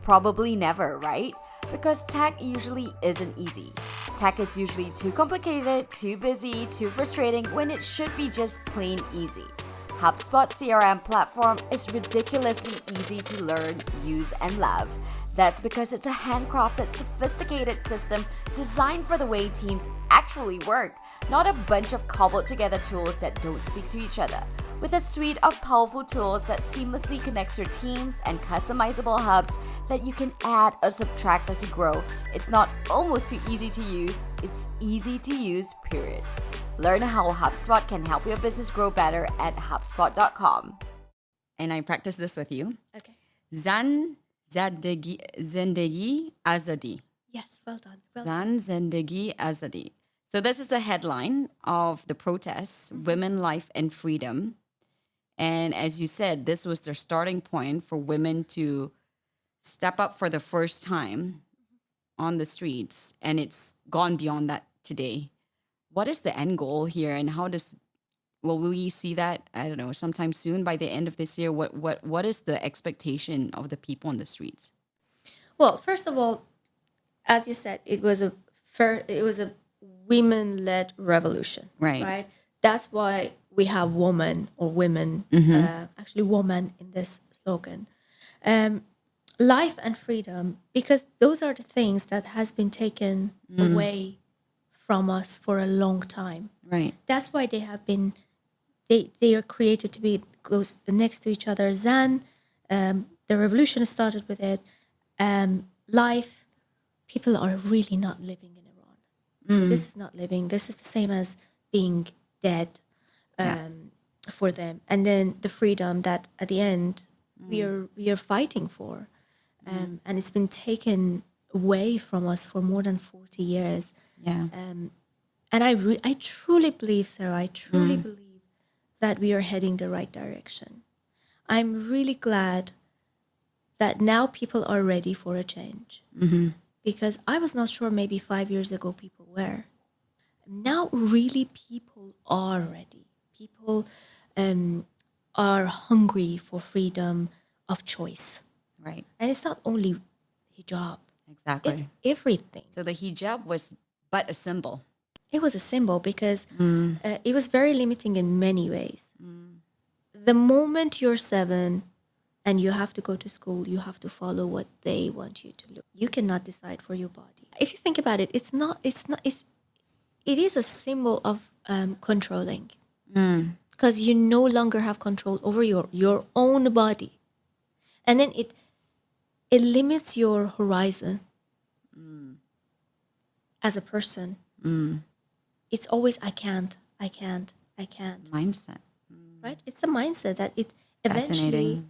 Probably never, right? Because tech usually isn't easy. Tech is usually too complicated, too busy, too frustrating when it should be just plain easy. HubSpot CRM platform is ridiculously easy to learn, use, and love. That's because it's a handcrafted, sophisticated system designed for the way teams actually work, not a bunch of cobbled together tools that don't speak to each other. With a suite of powerful tools that seamlessly connects your teams and customizable hubs that you can add or subtract as you grow, it's not almost too easy to use, it's easy to use, period. Learn how HubSpot can help your business grow better at HubSpot.com. And I practice this with you. Okay. Zan.Zendegi.Azadi. Yes, well done. Zan.Zendegi.Azadi. So this is the headline of the protests, Women, Life, and Freedom. And as you said, this was their starting point for women to step up for the first time on the streets. And it's gone beyond that today. What is the end goal here, and will we see that, I don't know, sometime soon by the end of this year? What is the expectation of the people on the streets? Well, first of all, as you said, it was a women-led revolution, right? That's why we have woman or women, actually woman in this slogan. Life and freedom, because those are the things that has been taken away from us for a long time. Right. That's why they have been, they are created to be close next to each other. Zan, the revolution started with it. Life, people are really not living in Iran. This is not living. This is the same as being dead for them. And then the freedom that at the end we are fighting for. And it's been taken away from us for more than 40 years. Yeah. And I truly believe, Sarah, I truly believe that we are heading the right direction. I'm really glad that now people are ready for a change. Because I was not sure maybe 5 years ago people were. Now really people are ready. People are hungry for freedom of choice. Right. And it's not only hijab. Exactly. It's everything. So the hijab was but a symbol. It was a symbol because it was very limiting in many ways. The moment you're 7 and you have to go to school, you have to follow what they want you to look. You cannot decide for your body. If you think about it, it is a symbol of controlling. Because you no longer have control over your own body. And then it limits your horizon as a person. It's always, I can't. It's mindset. Right? It's a mindset that it eventually,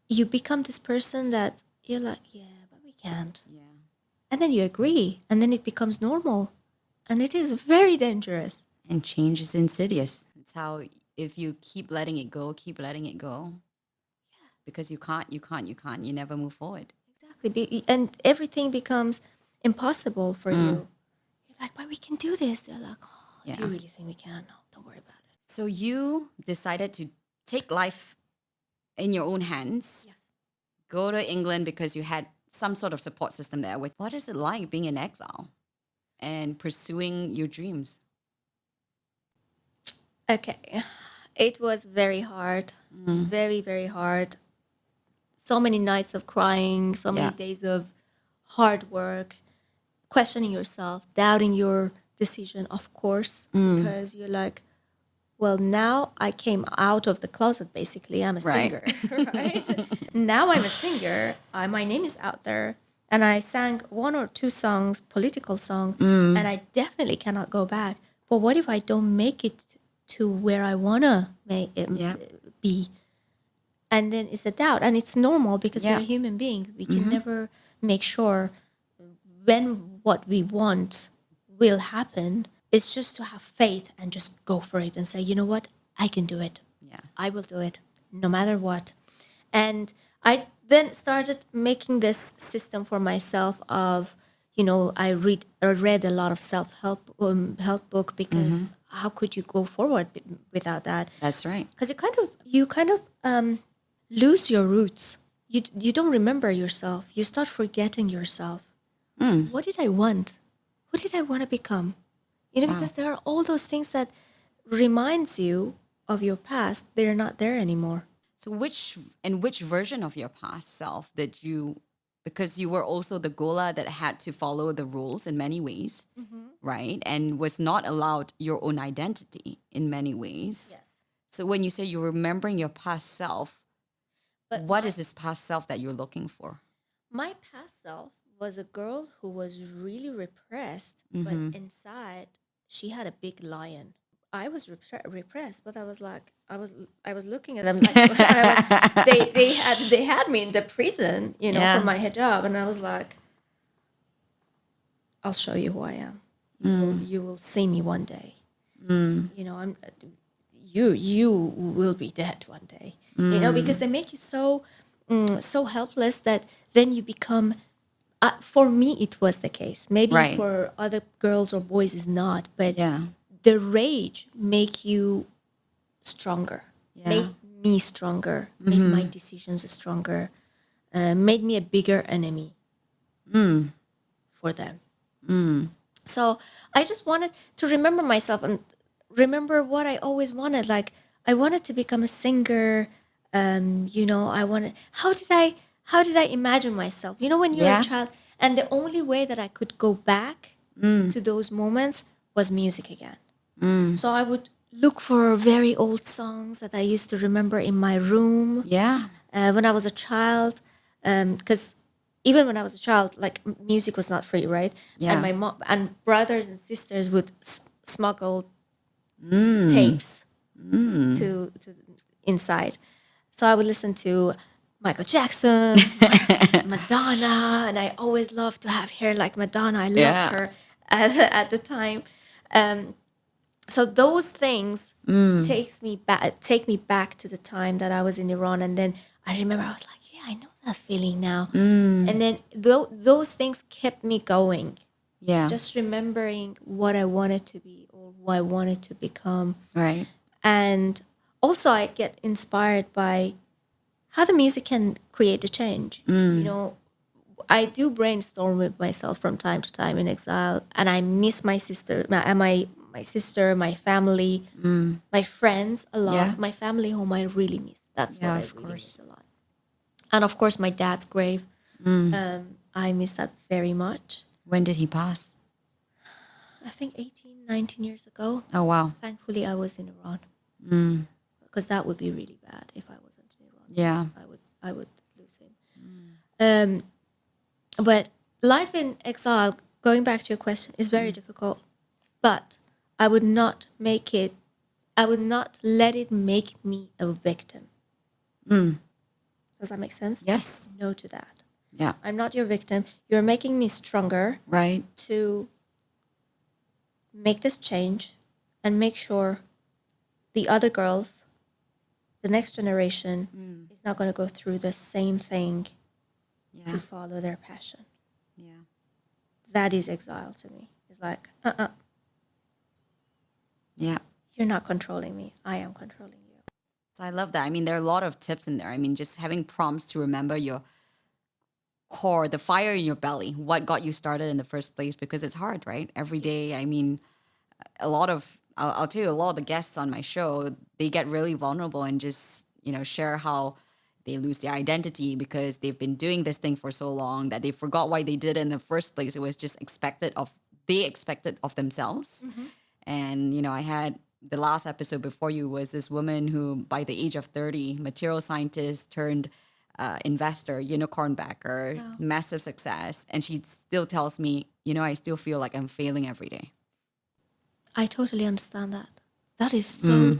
you become this person that you're like, yeah, but we can't. Yeah. And then you agree. And then it becomes normal. And it is very dangerous. And change is insidious. It's how, if you keep letting it go, because you can't, you never move forward. Exactly. And everything becomes impossible for you. You're like, but we can do this. They're like, oh, do you really think we can? No, don't worry about it. So you decided to take life in your own hands, Yes. go to England because you had some sort of support system there. With what is it like being in exile and pursuing your dreams? Okay. It was very hard. Very, very hard. So many nights of crying, so many Yeah. days of hard work, questioning yourself, doubting your decision, of course, because you're like, well, now I came out of the closet, basically. I'm a Right. singer, right? Now I'm a singer. My name is out there. And I sang one or two songs, political songs, and I definitely cannot go back. But what if I don't make it to where I want to Yeah. be? And then it's a doubt. And it's normal because Yeah. we're a human being. We can never make sure when what we want will happen. It's just to have faith and just go for it and say, you know what, I can do it. Yeah. I will do it no matter what. And I then started making this system for myself of, I read a lot of self-help help book because how could you go forward without that? That's right. Because you kind of lose your roots. You don't remember yourself. You start forgetting yourself. What did I want? Who did I want to become? Because there are all those things that reminds you of your past. They're not there anymore. So which version of your past self did you, because you were also the Gola that had to follow the rules in many ways, right? And was not allowed your own identity in many ways. Yes. So when you say you're remembering your past self, But what is this past self that you're looking for? my past self was a girl who was really repressed, but inside she had a big lion. I was repressed, but I was like, I was looking at them like they had me in the prison, Yeah. for my hijab, and I was like, I'll show you who I am. You will see me one day. I'm you will be dead one day. Because they make you so helpless that then you become. For me, it was the case. Maybe Right. for other girls or boys, is not. But Yeah. the rage make you stronger. Yeah. Made me stronger. Made my decisions stronger. Made me a bigger enemy for them. So I just wanted to remember myself and remember what I always wanted. Like I wanted to become a singer. I wanted. How did I imagine myself? When you're Yeah. a child, and the only way that I could go back to those moments was music again. So I would look for very old songs that I used to remember in my room Yeah. when I was a child. Because even when I was a child, like music was not free, right? Yeah. And my mom and brothers and sisters would smuggle tapes to inside. So I would listen to Michael Jackson, Madonna, and I always loved to have hair like Madonna. I loved Yeah. her at the time. So those things take me back to the time that I was in Iran, and then I remember I was like, yeah, I know that feeling now. And then those things kept me going. Yeah. Just remembering what I wanted to be or who I wanted to become. Right. And also I get inspired by how the music can create a change. I do brainstorm with myself from time to time in exile, and I miss my sister, my sister, my family, my friends a lot. Yeah. My family, whom I really miss. That's Yeah, what I of really course. miss a lot. And of course, my dad's grave. I miss that very much. When did he pass? I think 18, 19 years ago. Oh, wow. Thankfully, I was in Iran. Because that would be really bad if I wasn't in Iran. Yeah. I would lose him. But life in exile, going back to your question, is very difficult. But I would not let it make me a victim. Does that make sense? Yes. No to that. Yeah. I'm not your victim. You're making me stronger Right. to make this change and make sure the other girls, the next generation, is not going to go through the same thing Yeah. to follow their passion. Yeah. That is exile to me. It's like, Yeah. you're not controlling me. I am controlling you. So I love that. I mean, there are a lot of tips in there. I mean, just having prompts to remember your core, the fire in your belly, what got you started in the first place, because it's hard, right? Every day. I mean, I'll tell you, a lot of the guests on my show, they get really vulnerable and just, share how they lose their identity because they've been doing this thing for so long that they forgot why they did it in the first place. It was just they expected of themselves. And, I had the last episode before you was this woman who, by the age of 30, material scientist turned investor, unicorn backer, massive success. And she still tells me, I still feel like I'm failing every day. I totally understand that. That is so.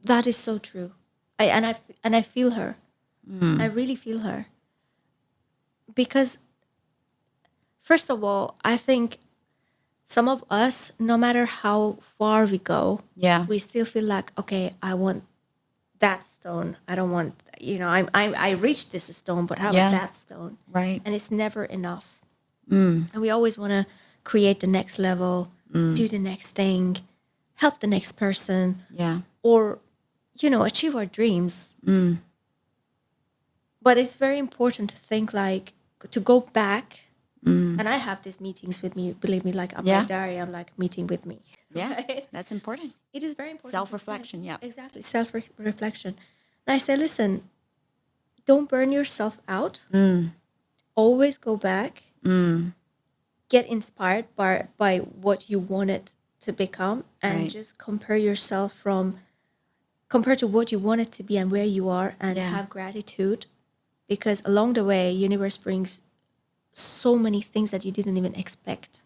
That is so true. I feel her. I really feel her. Because, first of all, I think some of us, no matter how far we go, we still feel like, okay, I want that stone. I don't want, I reached this stone, but how about that stone? Right. And it's never enough. And we always want to create the next level, do the next thing, help the next person, or, achieve our dreams. But it's very important to think like, to go back. And I have these meetings with me, believe me, like I'm my diary, I'm like meeting with me. Yeah, right? that's important. It is very important. Self-reflection, Exactly, self-reflection. And I say, listen, don't burn yourself out. Always go back. Get inspired by what you wanted to become and just compare yourself compared to what you want it to be and where you are and have gratitude. Because along the way, universe brings so many things that you didn't even expect.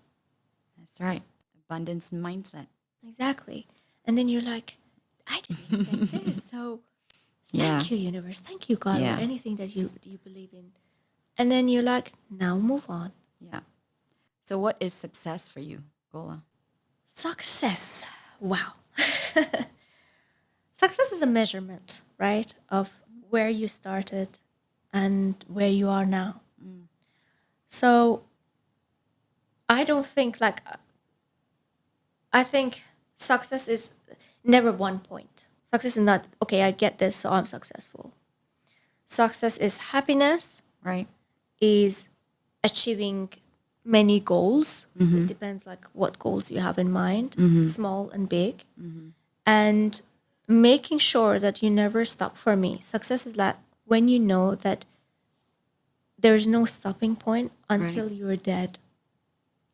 That's right. Abundance mindset. Exactly. And then you're like, I didn't expect this. So thank you, universe. Thank you, God, or anything that you believe in. And then you're like, now move on. Yeah. So what is success for you, Gola? Success. Wow. Success is a measurement, right, of where you started and where you are now. So I don't think I think success is never one point. Success is not, okay, I get this, so I'm successful. Success is happiness, Right. is achieving many goals. It depends like what goals you have in mind, small and big. And making sure that you never stop. For me, success is that when you know that there's no stopping point until you're dead.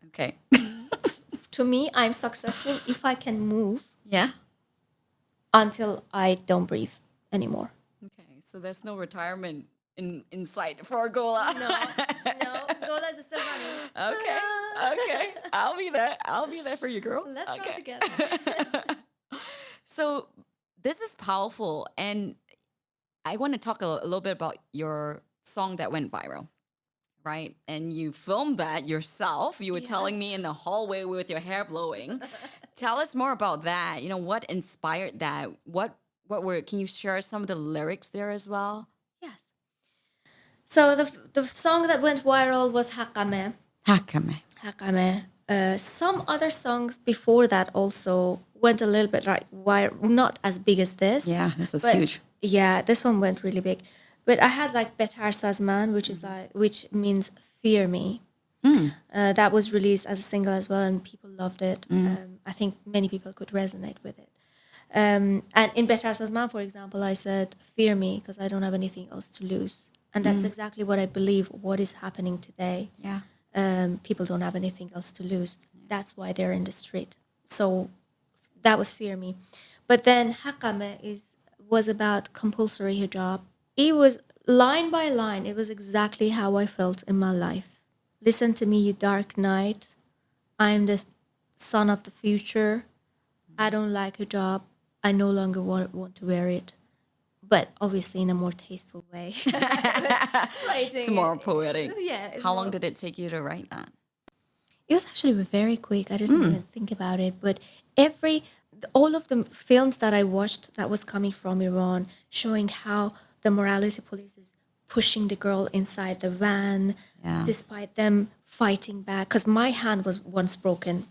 Okay. To me, I'm successful if I can move Yeah. until I don't breathe anymore. Okay. So there's no retirement in sight for Gola. No, Gola is still running. Okay. I'll be there for you, girl. Let's run together. So this is powerful, and I want to talk a little bit about your song that went viral, right? And you filmed that yourself. You were telling me in the hallway with your hair blowing. Tell us more about that. What inspired that? What were? Can you share some of the lyrics there as well? Yes. So the song that went viral was Hakame. Hakame. Hakame. Some other songs before that also went a little bit not as big as this. Yeah, this was but huge. Yeah, this one went really big. But I had like Betar Sazman, which means fear me. That was released as a single as well, and people loved it. I think many people could resonate with it. And in Betar Sazman, for example, I said, fear me because I don't have anything else to lose. And that's exactly what I believe what is happening today. Yeah. People don't have anything else to lose. That's why they're in the street. So that was fear me. But then Hakame was about compulsory hijab. It was line by line. It was exactly how I felt in my life. Listen to me, you dark night. I'm the son of the future. I don't like hijab. I no longer want to wear it. But obviously in a more tasteful way. It's more poetic. Yeah. How long did it take you to write that? It was actually very quick. I didn't even think about it. But all of the films that I watched that was coming from Iran, showing how the morality police is pushing the girl inside the van, despite them fighting back. Because my hand was once broken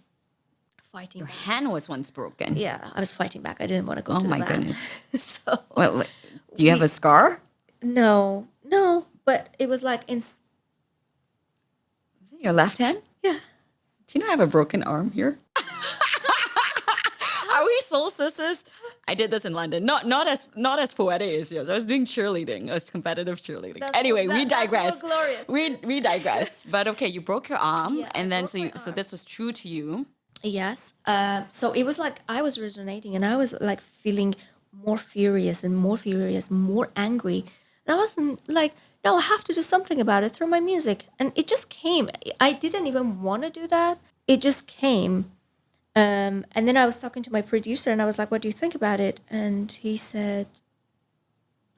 fighting Your back. hand was once broken. Yeah, I was fighting back. I didn't want to go Oh to the my van. goodness. So Well, do you have a scar? no, but it was like Is it your left hand? yeah. Do you not have a broken arm here? Are we soul sisters? I did this in London. Not as poetic as yours. I was doing cheerleading. I was competitive cheerleading. That's Anyway, more- we that- that's more digress. glorious. We digress. But okay, you broke your arm, Yeah, I and then broke my so arm. this was true to you. Yes. So it was like I was resonating, and I was like feeling more furious, more angry. And I wasn't like, no, I have to do something about it through my music. And it just came. I didn't even want to do that. It just came. And then I was talking to my producer, and I was like, what do you think about it? And he said,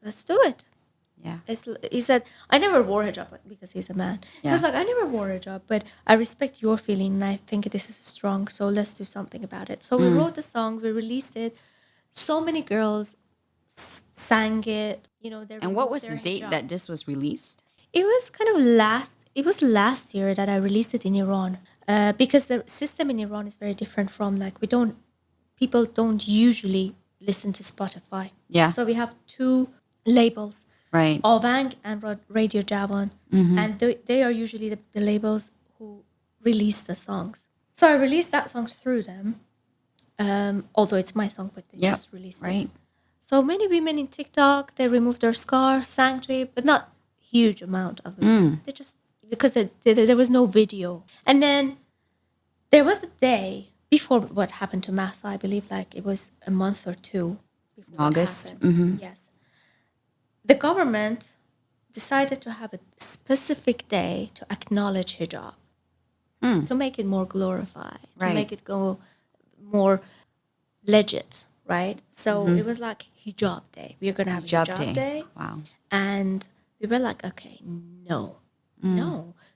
let's do it. Yeah. He said, I never wore hijab because he's a man. He was Yeah. like, I never wore hijab, but I respect your feeling, and I think this is strong, so let's do something about it. So we wrote the song, we released it. So many girls sang it. You know, they And what removed was their the date hijab. that this was released? It was kind of last year that I released it in Iran, because the system in Iran is very different from people don't usually listen to Spotify. Yeah. So we have two labels, Right. Avang and Radio Javan, and they are usually the labels who release the songs. So I released that song through them, although it's my song, but they Yeah. just released it. Right. So many women in TikTok, they removed their scar, sang to it, but not huge amount of it. They just, because there was no video. And then there was a day before what happened to Mahsa, I believe like it was a month or two before it August. happened. Yes. The government decided to have a specific day to acknowledge hijab, to make it more glorified, to Right. make it go more legit, right? So it was like hijab day. We are going to have Hijab hijab day. day. Wow. And we were like, okay, no.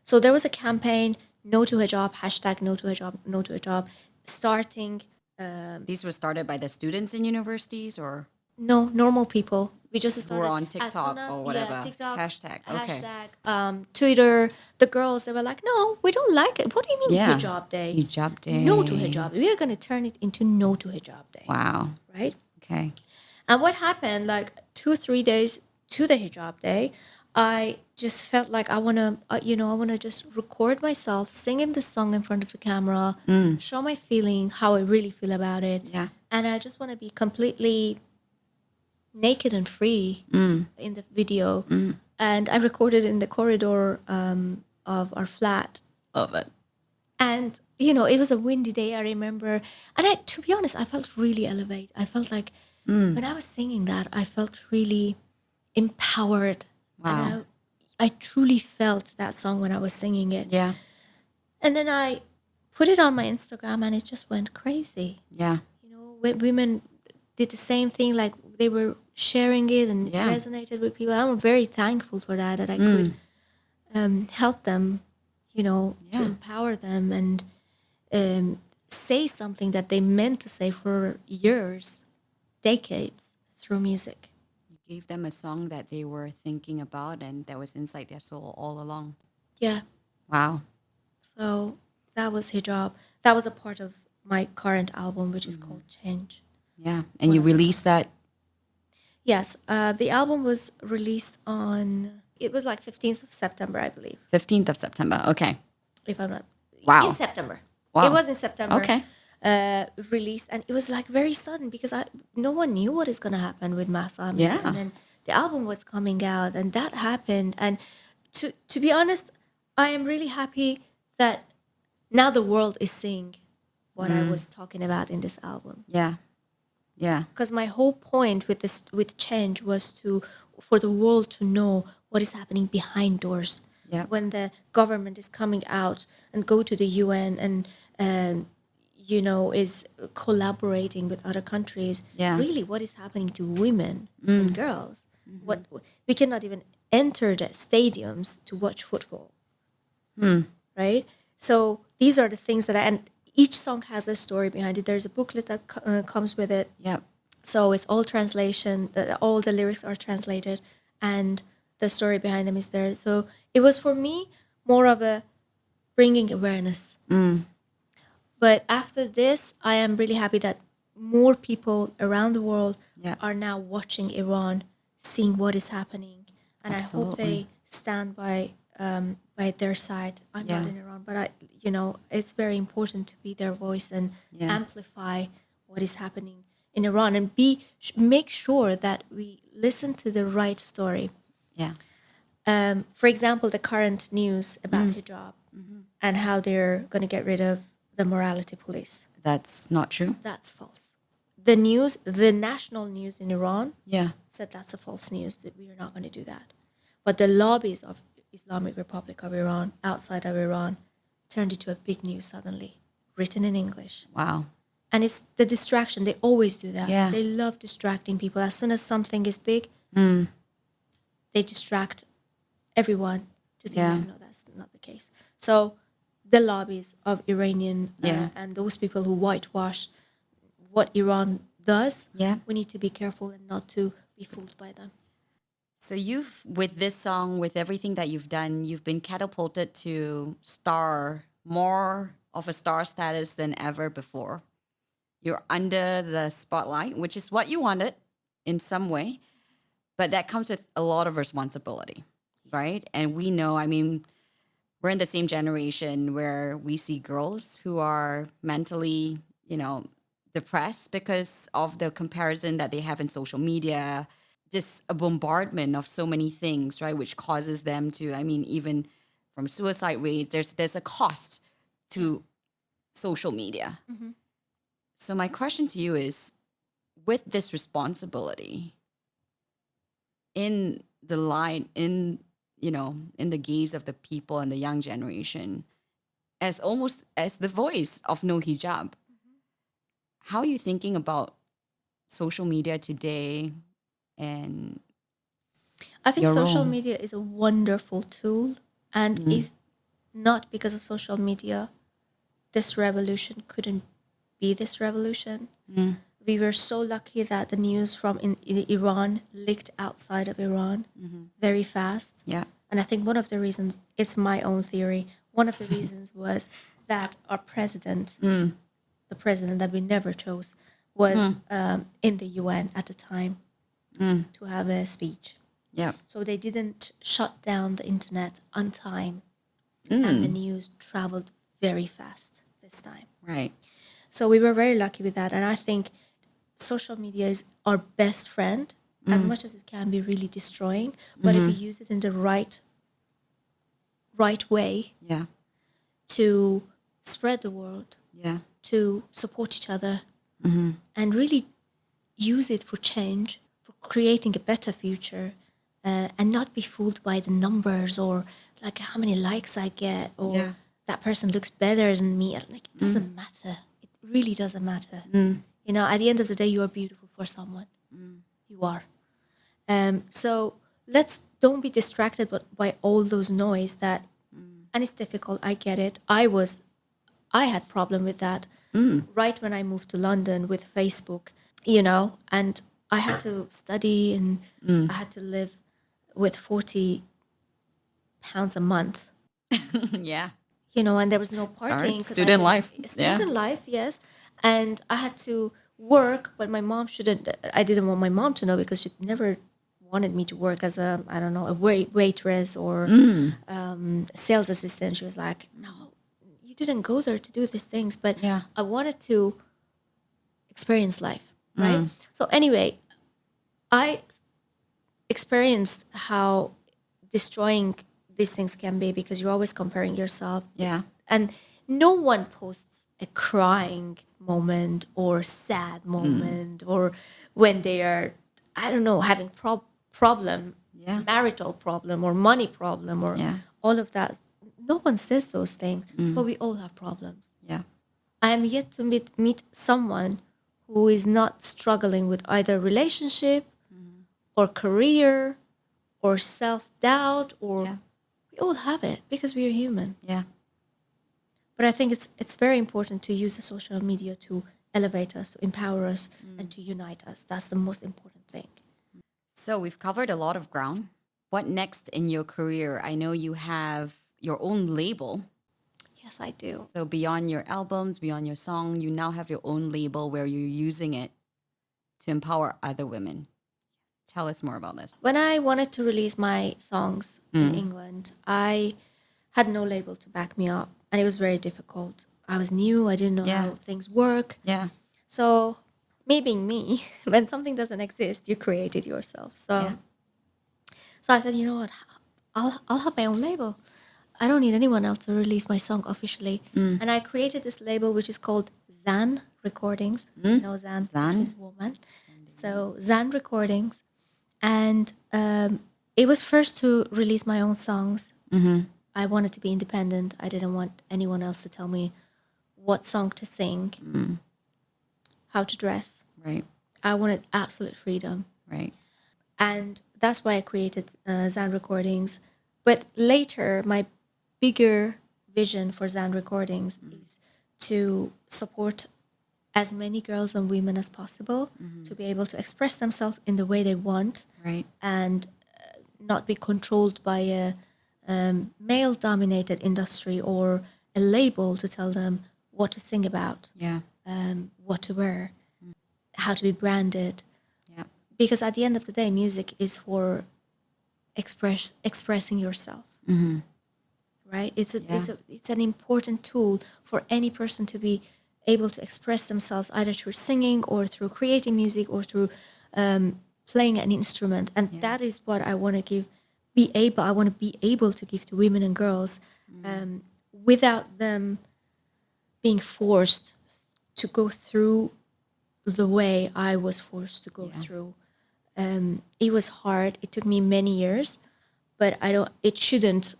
So there was a campaign, no to hijab, hashtag no to hijab, no to hijab, starting, These were started by the students in universities or no, normal people. We just who started were on as TikTok soon as- or whatever. Yeah, TikTok, Hashtag. Okay. hashtag, Twitter. The girls, they were like, no, we don't like it. What do you mean Yeah. hijab day? Hijab day. No to hijab. We are going to turn it into no to hijab day, Wow. right? Okay. And what happened, like 2-3 days to the hijab day, I just felt like I want to just record myself singing the song in front of the camera, show my feeling, how I really feel about it. Yeah. And I just want to be completely naked and free in the video. And I recorded in the corridor of our flat. Love it. And, it was a windy day, I remember. And to be honest, I felt really elevated. I felt like when I was singing that, I felt really empowered. Wow. And I truly felt that song when I was singing it. Yeah. And then I put it on my Instagram, and it just went crazy. Yeah. Women did the same thing, like they were sharing it and Yeah. resonated with people. I'm very thankful for that I could help them, to Yeah. empower them and say something that they meant to say for years, decades, through music. You gave them a song that they were thinking about and that was inside their soul all along. Yeah. Wow. So that was hijab. That was a part of my current album, which is called Change. Yeah. And you released that. Yes, the album was released on, it was like 15th of September, I believe, 15th of September. Okay. if I'm not, Wow. in September. Wow. It was in September. Okay. Released, and it was like very sudden because no one knew what is going to happen with Mahsa Amini. Yeah. And then the album was coming out, and that happened. And to be honest, I am really happy that now the world is seeing what I was talking about in this album. Yeah. Yeah. Because my whole point with Change was for the world to know what is happening behind doors. Yeah. When the government is coming out and go to the UN and is collaborating with other countries. Yeah. Really, what is happening to women and girls? What we cannot even enter the stadiums to watch football. Right? So these are the things and each song has a story behind it. There's a booklet that comes with it. Yep. So it's all translation. All the lyrics are translated, and the story behind them is there. So it was for me more of a bringing awareness But after this, I am really happy that more people around the world Yeah. are now watching Iran, seeing what is happening, and I hope Absolutely. they stand by their side. I'm not Yeah. in Iran, but it's very important to be their voice and Yeah. amplify what is happening in Iran, and make sure that we listen to the right story. Yeah. For example, the current news about hijab and how they're going to get rid of the morality police. That's not true. That's false. The national news in Iran Yeah. said that's a false news, that we are not going to do that. But the lobbies of Islamic Republic of Iran, outside of Iran, turned it to a big news suddenly, written in English. Wow. And it's the distraction. They always do that. Yeah. They love distracting people. As soon as something is big, they distract everyone to think, Yeah. no, that's not the case. So the lobbies of Iranian Yeah. and those people who whitewash what Iran does, Yeah. we need to be careful and not to be fooled by them. So with this song, with everything that you've done, you've been catapulted to more of a star status than ever before. You're under the spotlight, which is what you wanted in some way, but that comes with a lot of responsibility, right? And we know, I mean, we're in the same generation where we see girls who are mentally, depressed because of the comparison that they have in social media, just a bombardment of so many things, right? Which causes them to, I mean, even from suicide rates, there's a cost to social media. So my question to you is, with this responsibility in the light, in the gaze of the people and the young generation, as almost as the voice of no hijab, how are you thinking about social media today? And I think your social role. media is a wonderful tool. And if not because of social media, this revolution couldn't be this revolution. We were so lucky that the news from in Iran leaked outside of Iran very fast. Yeah. And I think one of the reasons, it's my own theory, one of the reasons was that our president, the president that we never chose, was in the UN at the time to have a speech. Yeah. So they didn't shut down the internet on time, and the news traveled very fast this time. Right. So we were very lucky with that, and I think social media is our best friend, as much as it can be really destroying. But if we use it in the right way Yeah. to spread the word, Yeah. to support each other, and really use it for change, for creating a better future, and not be fooled by the numbers or like how many likes I get or Yeah. that person looks better than me. Like, it doesn't matter. It really doesn't matter. At the end of the day, you are beautiful for someone. You are. So don't be distracted by all those noise that, and it's difficult. I get it. I had problem with that right when I moved to London with Facebook, and I had to study and I had to live with £40 a month, Yeah. and there was no Sorry. partying. 'cause Student life. Student life, yes. And I had to work, but my mom I didn't want my mom to know because she never wanted me to work as a waitress or sales assistant. She was like, no, you didn't go there to do these things. But Yeah. I wanted to experience life, right? So anyway, I experienced how destroying these things can be because you're always comparing yourself. Yeah. And no one posts a crying moment or sad moment or when they are, I don't know, having problem, Yeah. marital problem or money problem or Yeah. all of that. No one says those things, but we all have problems. Yeah. I am yet to meet someone who is not struggling with either relationship or career or self-doubt or Yeah. we all have it because we are human. Yeah. But I think it's very important to use the social media to elevate us, to empower us, and to unite us. That's the most important thing. So we've covered a lot of ground. What next in your career? I know you have your own label. Yes, I do. So beyond your albums, beyond your song, you now have your own label where you're using it to empower other women. Tell us more about this. When I wanted to release my songs in England, I had no label to back me up, and it was very difficult. I was new. I didn't know how things work. Yeah. So me being me, when something doesn't exist, you create it yourself. So I said, you know what? I'll have my own label. I don't need anyone else to release my song officially. And I created this label, which is called Zan Recordings. You know, Zan is woman. So Zan Recordings. And it was first to release my own songs. I wanted to be independent. I didn't want anyone else to tell me what song to sing, how to dress. Right. I wanted absolute freedom. Right. And that's why I created Zan Recordings. But later, my bigger vision for Zan Recordings is to support as many girls and women as possible to be able to express themselves in the way they want, Right. and not be controlled by a male-dominated industry or a label to tell them what to sing about, Yeah. what to wear, how to be branded. Yeah. Because at the end of the day, music is for expressing yourself. Right? It's an important tool for any person to be able to express themselves either through singing or through creating music or through playing an instrument. And that is what I want to I want to be able to give to women and girls without them being forced to go through the way I was forced to go through. It was hard. It took me many years, but it shouldn't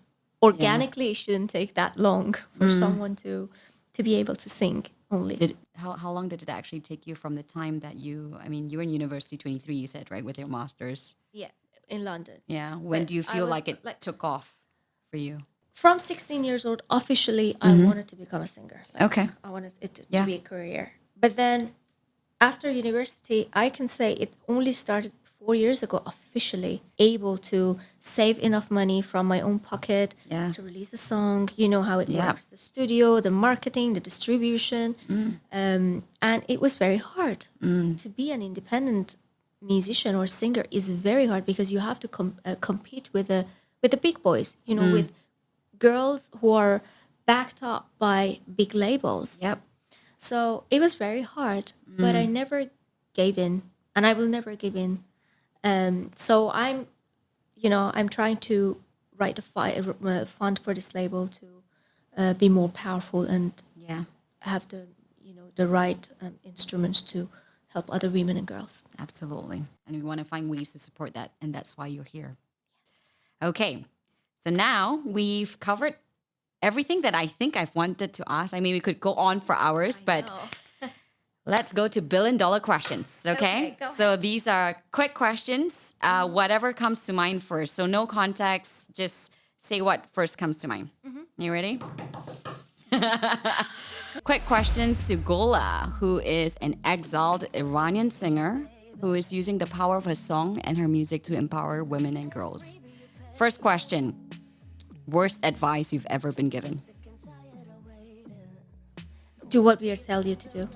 take that long for someone to be able to sing only. How long did it actually take you from the time that you were in university 23, you said, right, with your master's? Yeah, in London. Yeah. When do you feel like it took off for you? From 16 years old, officially, I wanted to become a singer. Okay. I wanted it to be a career. But then after university, I can say it only started 4 years ago, officially able to save enough money from my own pocket to release a song. You know how it works, the studio, the marketing, the distribution. And it was very hard. To be an independent musician or singer is very hard because you have to compete with the big boys, with girls who are backed up by big labels. Yep. So it was very hard, but I never gave in, and I will never give in. So I'm trying to write a fund for this label to be more powerful and have the right instruments to help other women and girls. Absolutely. And we want to find ways to support that, and that's why you're here. Okay. So now we've covered everything that I think I've wanted to ask. I mean, we could go on for hours, but let's go to $1 billion questions, okay? Go So these are quick questions, whatever comes to mind first. So no context, just say what first comes to mind. You ready? Quick questions to Gola, who is an exiled Iranian singer who is using the power of her song and her music to empower women and girls. First question, worst advice you've ever been given? Do what we tell you to do.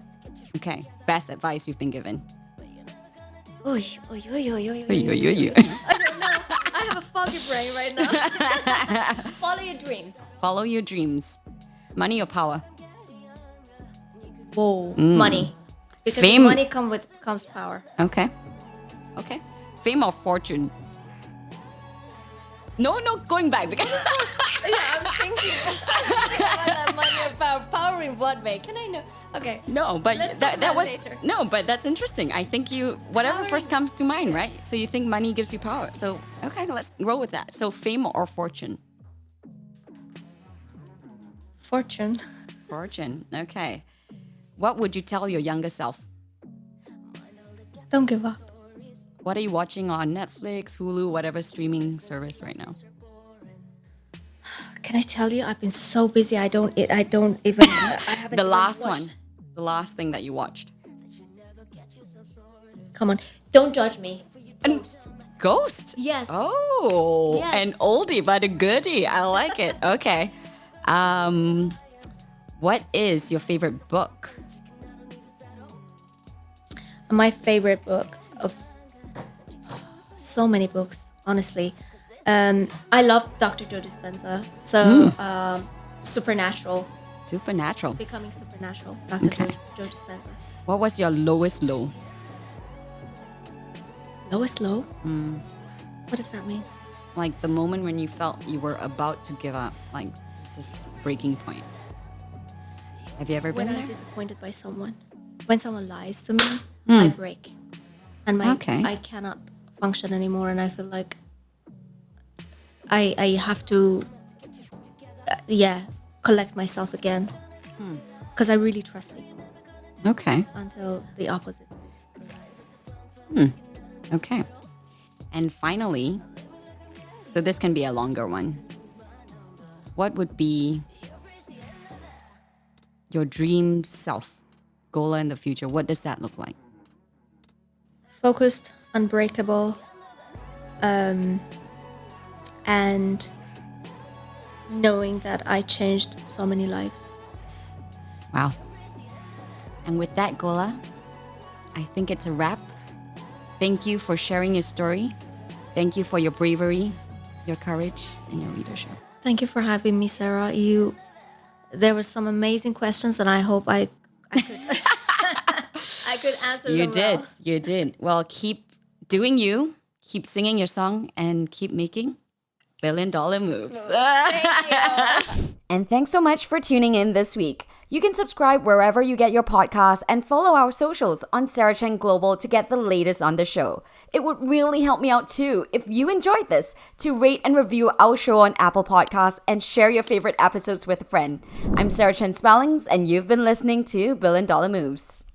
Okay, best advice you've been given? Oy, oy, oy, oy, oy, oy. I don't know. I have a foggy brain right now. Follow your dreams. Follow your dreams. Money or power? Whoa, money. Because Fame. with money comes power. Okay. Fame or fortune? No, going back. Because I'm thinking about money or power. Power in what way? Can I know? Okay. no, but Let's talk that about it was later. no, but that's interesting. I think whatever Power first comes to mind, right? So you think money gives you power. So okay, let's roll with that. So fame or fortune? Fortune. Fortune. Okay. What would you tell your younger self? Don't give up. What are you watching on Netflix, Hulu, whatever streaming service right now? Can I tell you? I've been so busy. I haven't. The last watched. one. The last thing that you watched. Come on. Don't judge me. Ghost? Yes. Oh, Yes. an oldie but a goodie. I like it. Okay. What is your favorite book? My favorite book of so many books, honestly. I love Dr. Joe Dispenza. So, Supernatural, Supernatural. Becoming Supernatural, Dr. Okay. Joe Dispenza. What was your lowest low? Lowest low? What does that mean? Like the moment when you felt you were about to give up, like it's this breaking point. Have you ever been When there? I'm disappointed by someone. When someone lies to me, I break. And Okay. I cannot function anymore, and I feel like I have to, collect myself again. Because I really trust people Okay. until the opposite. Okay. And finally, so this can be a longer one. What would be your dream self, Gola in the future? What does that look like? Focused, unbreakable, and knowing that I changed so many lives. Wow. And with that, Gola, I think it's a wrap. Thank you for sharing your story. Thank you for your bravery, your courage, and your leadership. Thank you for having me, Sarah. There were some amazing questions, and I hope I could I could answer You them did. well. You did. Well, keep doing you, keep singing your song, and keep making billion-dollar moves. And thanks so much for tuning in this week. You can subscribe wherever you get your podcasts and follow our socials on Sarah Chen Global to get the latest on the show. It would really help me out too if you enjoyed this to rate and review our show on Apple Podcasts and share your favorite episodes with a friend. I'm Sarah Chen-Spellings and you've been listening to Billion Dollar Moves.